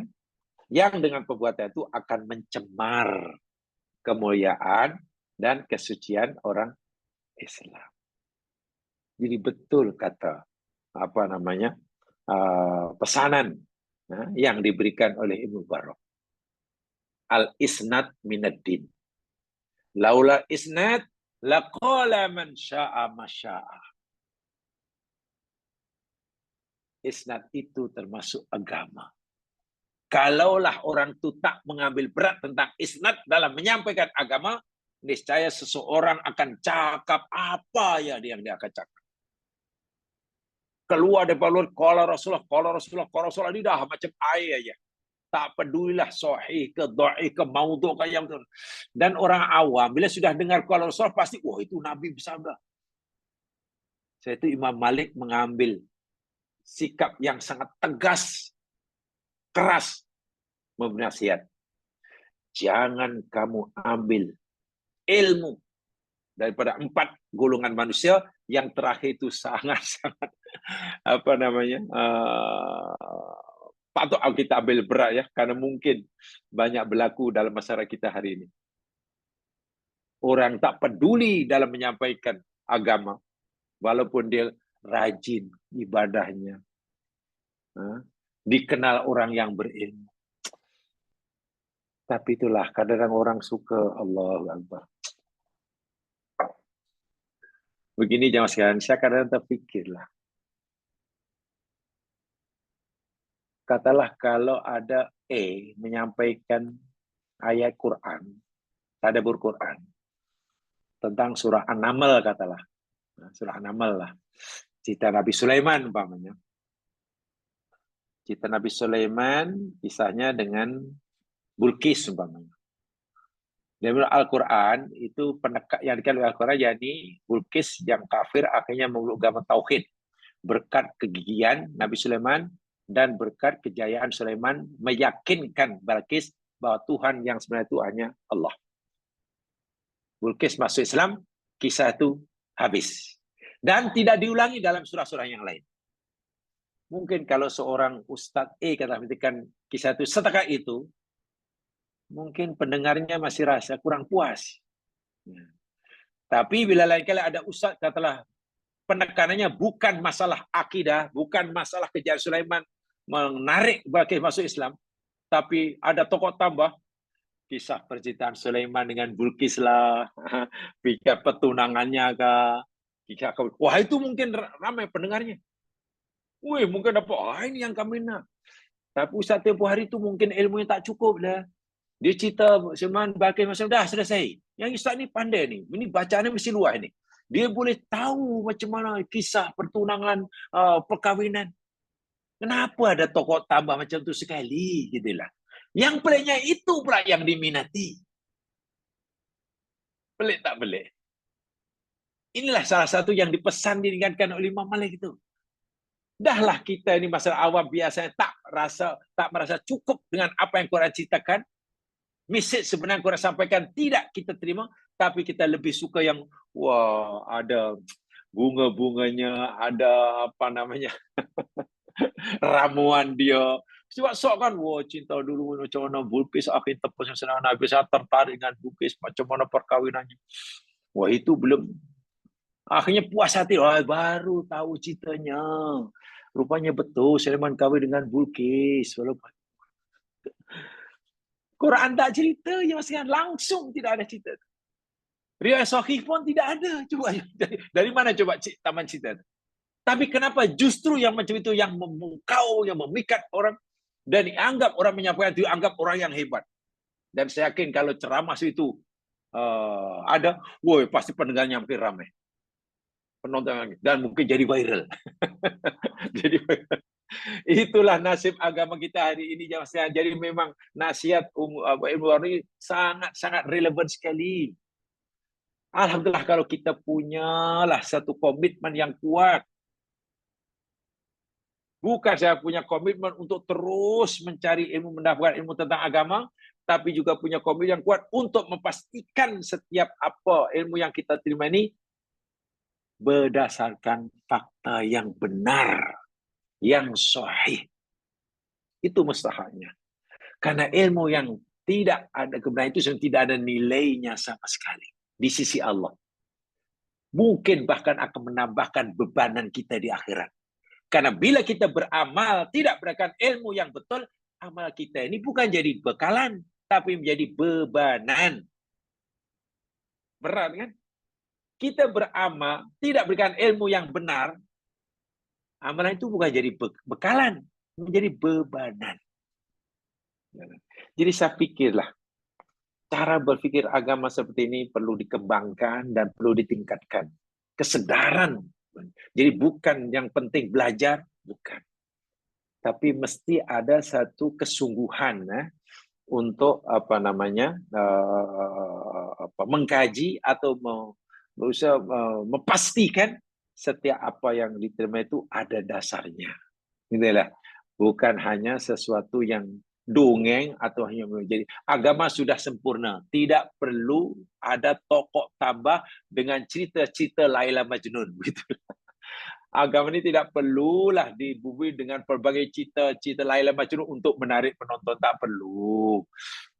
yang dengan perbuatan itu akan mencemar kemuliaan dan kesucian orang Islam. Jadi betul kata pesanan yang diberikan oleh Ibnu Barok. Al-isnad minaddin. Laula isnad laqala man syaa masyaa. Isnad itu termasuk agama. Kalaulah orang itu tak mengambil berat tentang isnad dalam menyampaikan agama, niscaya seseorang akan cakap apa ya yang dia akan cakap. Keluar daripada mulut qala Rasulullah, ini dah macam air aja. Tak pedulilah sahih ke dhaif ke maudhu ke yang itu. Dan orang awam bila sudah dengar qala Rasulullah pasti wah itu nabi bersabda. Saya itu Imam Malik mengambil sikap yang sangat tegas, keras memberi nasihat. Jangan kamu ambil ilmu daripada 4 golongan manusia, yang terakhir itu sangat-sangat patut kita ambil berat ya, karena mungkin banyak berlaku dalam masyarakat kita hari ini. Orang tak peduli dalam menyampaikan agama, walaupun dia rajin ibadahnya, dikenal orang yang berilmu. Tapi itulah kadang-kadang orang suka Allahu Akbar. Begini jamaah sekalian, saya kadang-kadang terfikirlah. Katalah kalau ada menyampaikan ayat Quran, tadabbur Quran, tentang surah An-Naml katalah. Surah An-Naml lah. Cerita Nabi Sulaiman umpamanya. Cerita Nabi Sulaiman, kisahnya dengan Bulqis umpamanya. Dalam Al-Quran itu penekat yang dikatakan oleh Al-Quran, yakni Bulqis yang kafir akhirnya memeluk agama tauhid berkat kegigihan Nabi Sulaiman dan berkat kejayaan Sulaiman meyakinkan Balqis bahwa Tuhan yang sebenarnya itu hanya Allah. Bulqis masuk Islam, kisah itu habis dan tidak diulangi dalam surah-surah yang lain. Mungkin kalau seorang Ustadz katakan kisah itu setakat itu, mungkin pendengarnya masih rasa kurang puas. Tapi bila lain kali ada ustaz katalah penekanannya bukan masalah akidah, bukan masalah kejayaan Sulaiman menarik Balqis masuk Islam, tapi ada tokoh tambah, kisah percintaan Sulaiman dengan Bulqis lah, pikir petunangannya kisah wah itu mungkin ramai pendengarnya. Wih, mungkin dapat, ini yang kami nak. Tapi ustaz tempoh hari itu mungkin ilmunya tak cukup lah. Dia cerita Sulaiman Balqis macam dah selesai. Yang ustaz ni pandai ni. Ini bacaannya mesti luas ni. Dia boleh tahu macam mana kisah pertunangan, perkahwinan. Kenapa ada tokoh tambah macam tu sekali? Gitulah. Yang peliknya itu pula yang diminati. Pelik tak pelik? Inilah salah satu yang dipesan diingatkan oleh Imam Malik itu. Dahlah kita ini masalah awam biasanya tak merasa cukup dengan apa yang Quran ceritakan. Mesej sebenarnya Quran sampaikan tidak kita terima, tapi kita lebih suka yang wah ada bunga-bunganya, ada apa namanya ramuan dia. Sebab sok kan, wah cinta dulu macam mana Bulqis akhir tepusnya senang Nabi, saya tertarik dengan Bulqis macam mana perkahwinannya. Wah itu belum. Akhirnya puas hati, wah baru tahu ceritanya. Rupanya betul Sulaiman kahwin dengan Bulqis. Walaupun Quran tak cerita, ya maksudnya langsung tidak ada cerita. Riwayat Sahih pun tidak ada. Coba dari mana coba taman cerita? Tapi kenapa justru yang macam itu yang memukau, yang memikat orang dan dianggap orang menyampaikan itu dianggap orang yang hebat. Dan saya yakin kalau ceramah itu ada, woi pasti pendengarnya hampir ramai. Penonton dan mungkin jadi viral. Jadi itulah nasib agama kita hari ini. Jadi memang nasihat ilmu ini sangat relevan sekali. Alhamdulillah kalau kita punyalah satu komitmen yang kuat. Bukan saya punya komitmen untuk terus mencari ilmu, mendapatkan ilmu tentang agama, tapi juga punya komitmen yang kuat untuk memastikan setiap apa ilmu yang kita terima ini berdasarkan fakta yang benar, yang sahih. Itu mustahaknya. Karena ilmu yang tidak ada kebenaran itu tidak ada nilainya sama sekali di sisi Allah. Mungkin bahkan akan menambahkan bebanan kita di akhirat. Karena bila kita beramal tidak berdasarkan ilmu yang betul, amal kita ini bukan jadi bekalan, tapi menjadi bebanan. Berat kan? Kita beramal tidak berikan ilmu yang benar, amalan itu bukan jadi bekalan, menjadi bebanan. Jadi saya pikirlah, cara berpikir agama seperti ini perlu dikembangkan dan perlu ditingkatkan. Kesadaran. Jadi bukan yang penting belajar, bukan. Tapi mesti ada satu kesungguhan untuk mengkaji atau berusaha memastikan setiap apa yang diterima itu ada dasarnya. Inilah bukan hanya sesuatu yang dongeng atau hanya menjadi agama sudah sempurna. Tidak perlu ada tokoh tambah dengan cerita-cerita Laila Majnun. Agama ini tidak perlulah dibubuhi dengan pelbagai cerita-cerita Laila Majnun untuk menarik penonton. Tak perlu.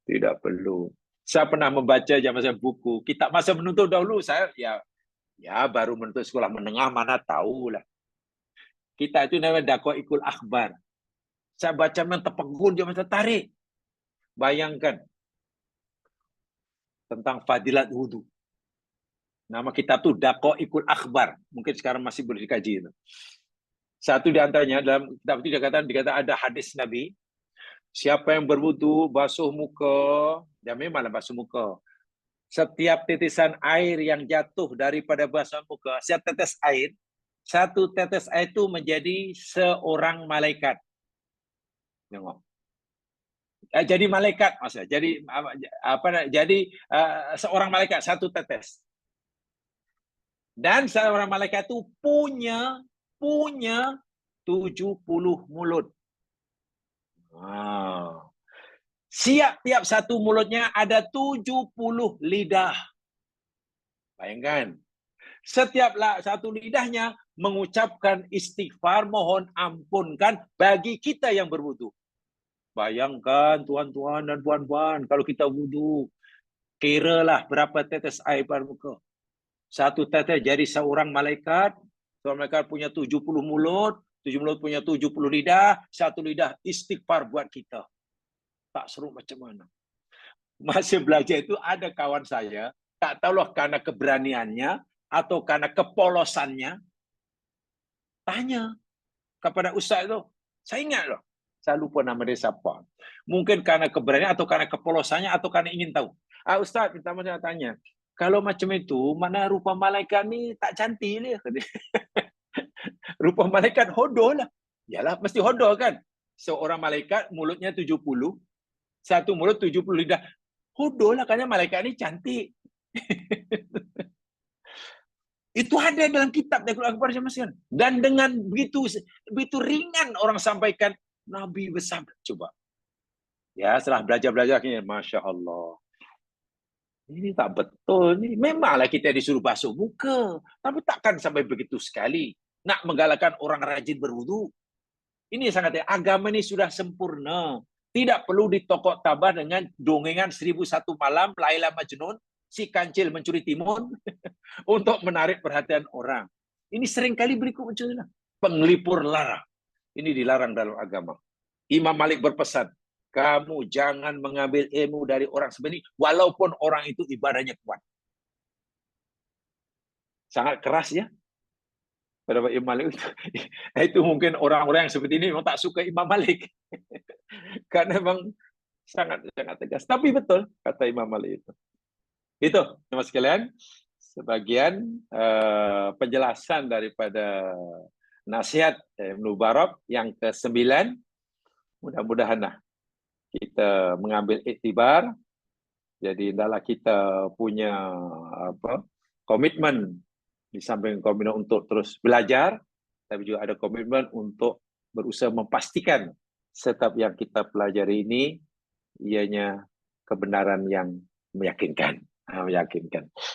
Tidak perlu. Saya pernah membaca zaman saya buku kitab masa menuntut dahulu. Saya ya baru menuntut sekolah menengah, mana tahulah. Kita itu namanya Daqaiqul Akhbar. Saya baca memang terpegun, dia tertarik. Bayangkan tentang fadilat wudu. Nama kitab itu Daqaiqul Akhbar. Mungkin sekarang masih boleh dikaji. Satu di antaranya dalam kitab itu dikatakan ada hadis Nabi. Siapa yang berwudu basuh muka, dan memanglah basuh muka. Setiap titisan air yang jatuh daripada basuh muka, setiap tetes air, satu tetes air itu menjadi seorang malaikat. Tengok. Jadi malaikat maksudnya. Jadi seorang malaikat satu tetes. Dan seorang malaikat itu punya 70 mulut. Tiap satu mulutnya ada 70 lidah. Bayangkan. Setiap satu lidahnya mengucapkan istighfar, mohon ampunkan bagi kita yang berwudu. Bayangkan tuan-tuan dan puan-puan, kalau kita wudu, kiralah berapa tetes air pada muka. Satu tetes jadi seorang malaikat. Seorang malaikat punya 70 mulut. 7 mulut punya 70 lidah. Satu lidah istighfar buat kita. Tak seru macam mana. Masih belajar itu ada kawan saya. Tak tahulah karena keberaniannya atau karena kepolosannya. Tanya kepada ustaz itu. Saya ingat loh. Saya lupa nama dia siapa. Mungkin karena keberanian atau karena kepolosannya atau karena ingin tahu. Ustaz, pertama saya tanya. Kalau macam itu, mana rupa malaikat ni tak cantik dia. Rupa malaikat hodoh lah. Yalah, mesti hodoh kan. Seorang malaikat mulutnya 70. Satu mulut 70 lidah. Hodoh lah, karena malaikat ni cantik. Itu ada dalam kitab Al-Quran Akbar. Dan dengan begitu ringan orang sampaikan Nabi bersabda. Coba. Ya, setelah belajar-belajar akhirnya, Masya Allah. Ini tak betul. Ini memanglah kita disuruh basuh muka. Tapi takkan sampai begitu sekali. Nak menggalakkan orang rajin berwudu. Ini sangat, agama ini sudah sempurna. Tidak perlu ditokok tabah dengan dongengan 1001 malam, Laila Majnun, si kancil mencuri timun, untuk menarik perhatian orang. Ini seringkali berikut munculnya. Penglipur lara. Ini dilarang dalam agama. Imam Malik berpesan, kamu jangan mengambil ilmu dari orang seperti ini, walaupun orang itu ibadahnya kuat. Sangat keras ya. Pada Imam Malik itu mungkin orang-orang yang seperti ini memang tak suka Imam Malik. Karena memang sangat tegas. Tapi betul kata Imam Malik itu. Itu, teman sekalian, sebagian penjelasan daripada nasihat Ibnu Barak yang ke-9. Mudah-mudahan kita mengambil iktibar. Jadi hendaklah kita punya komitmen, di samping komitmen untuk terus belajar, tapi juga ada komitmen untuk berusaha memastikan setiap yang kita pelajari ini ianya kebenaran yang meyakinkan.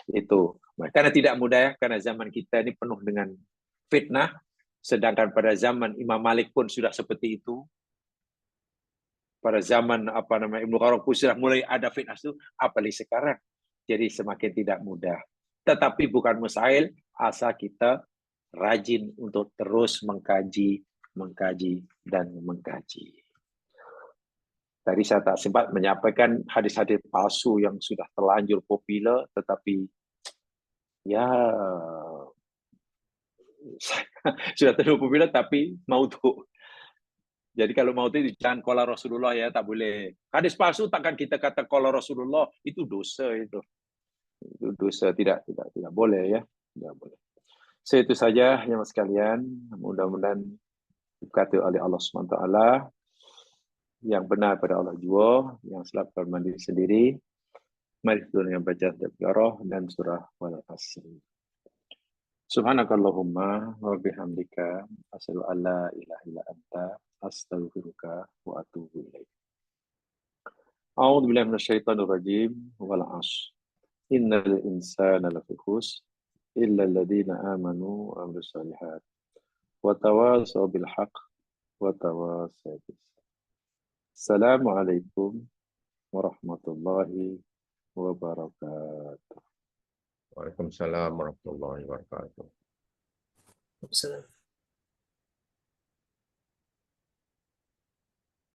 Itu karena tidak mudah ya, karena zaman kita ini penuh dengan fitnah, sedangkan pada zaman Imam Malik pun sudah seperti itu. Pada zaman Ibnu Barak pun sudah mulai ada fitnah itu, apalagi sekarang. Jadi semakin tidak mudah. Tetapi bukan mustahil asal kita rajin untuk terus mengkaji dan mengkaji. Tadi saya tak sempat menyampaikan hadis-hadis palsu yang sudah terlanjur populer, tetapi ya sudah terlalu populer tapi maudhu. Jadi kalau maudhu itu jangan qala Rasulullah ya, tak boleh. Hadis palsu takkan kita kata qala Rasulullah, itu dosa itu. Itu dosa, tidak boleh ya, tidak boleh. Itu saja yang sekalian, mudah-mudahan diberkati oleh Allah SWT. Yang benar pada Allah jua, yang salah pada mandiri sendiri. Mari kita dengan baca Al-Baqarah dan surah Wal-Asr. Subhanakallahumma wa bihamdika asyhadu an la ilaha illa anta astaghfiruka wa atubu ilaik. A'udzu billahi minasyaitonir rajim. Wal 'ashr. Innal insana lafi khusr illa alladziina aamanu wa 'amilus shalihat wa tawashaw bil haqq wa tawashaw bis sabr. Assalamualaikum warahmatullahi wabarakatuh. Waalaikumsalam warahmatullahi wabarakatuh. Waalaikumsalam.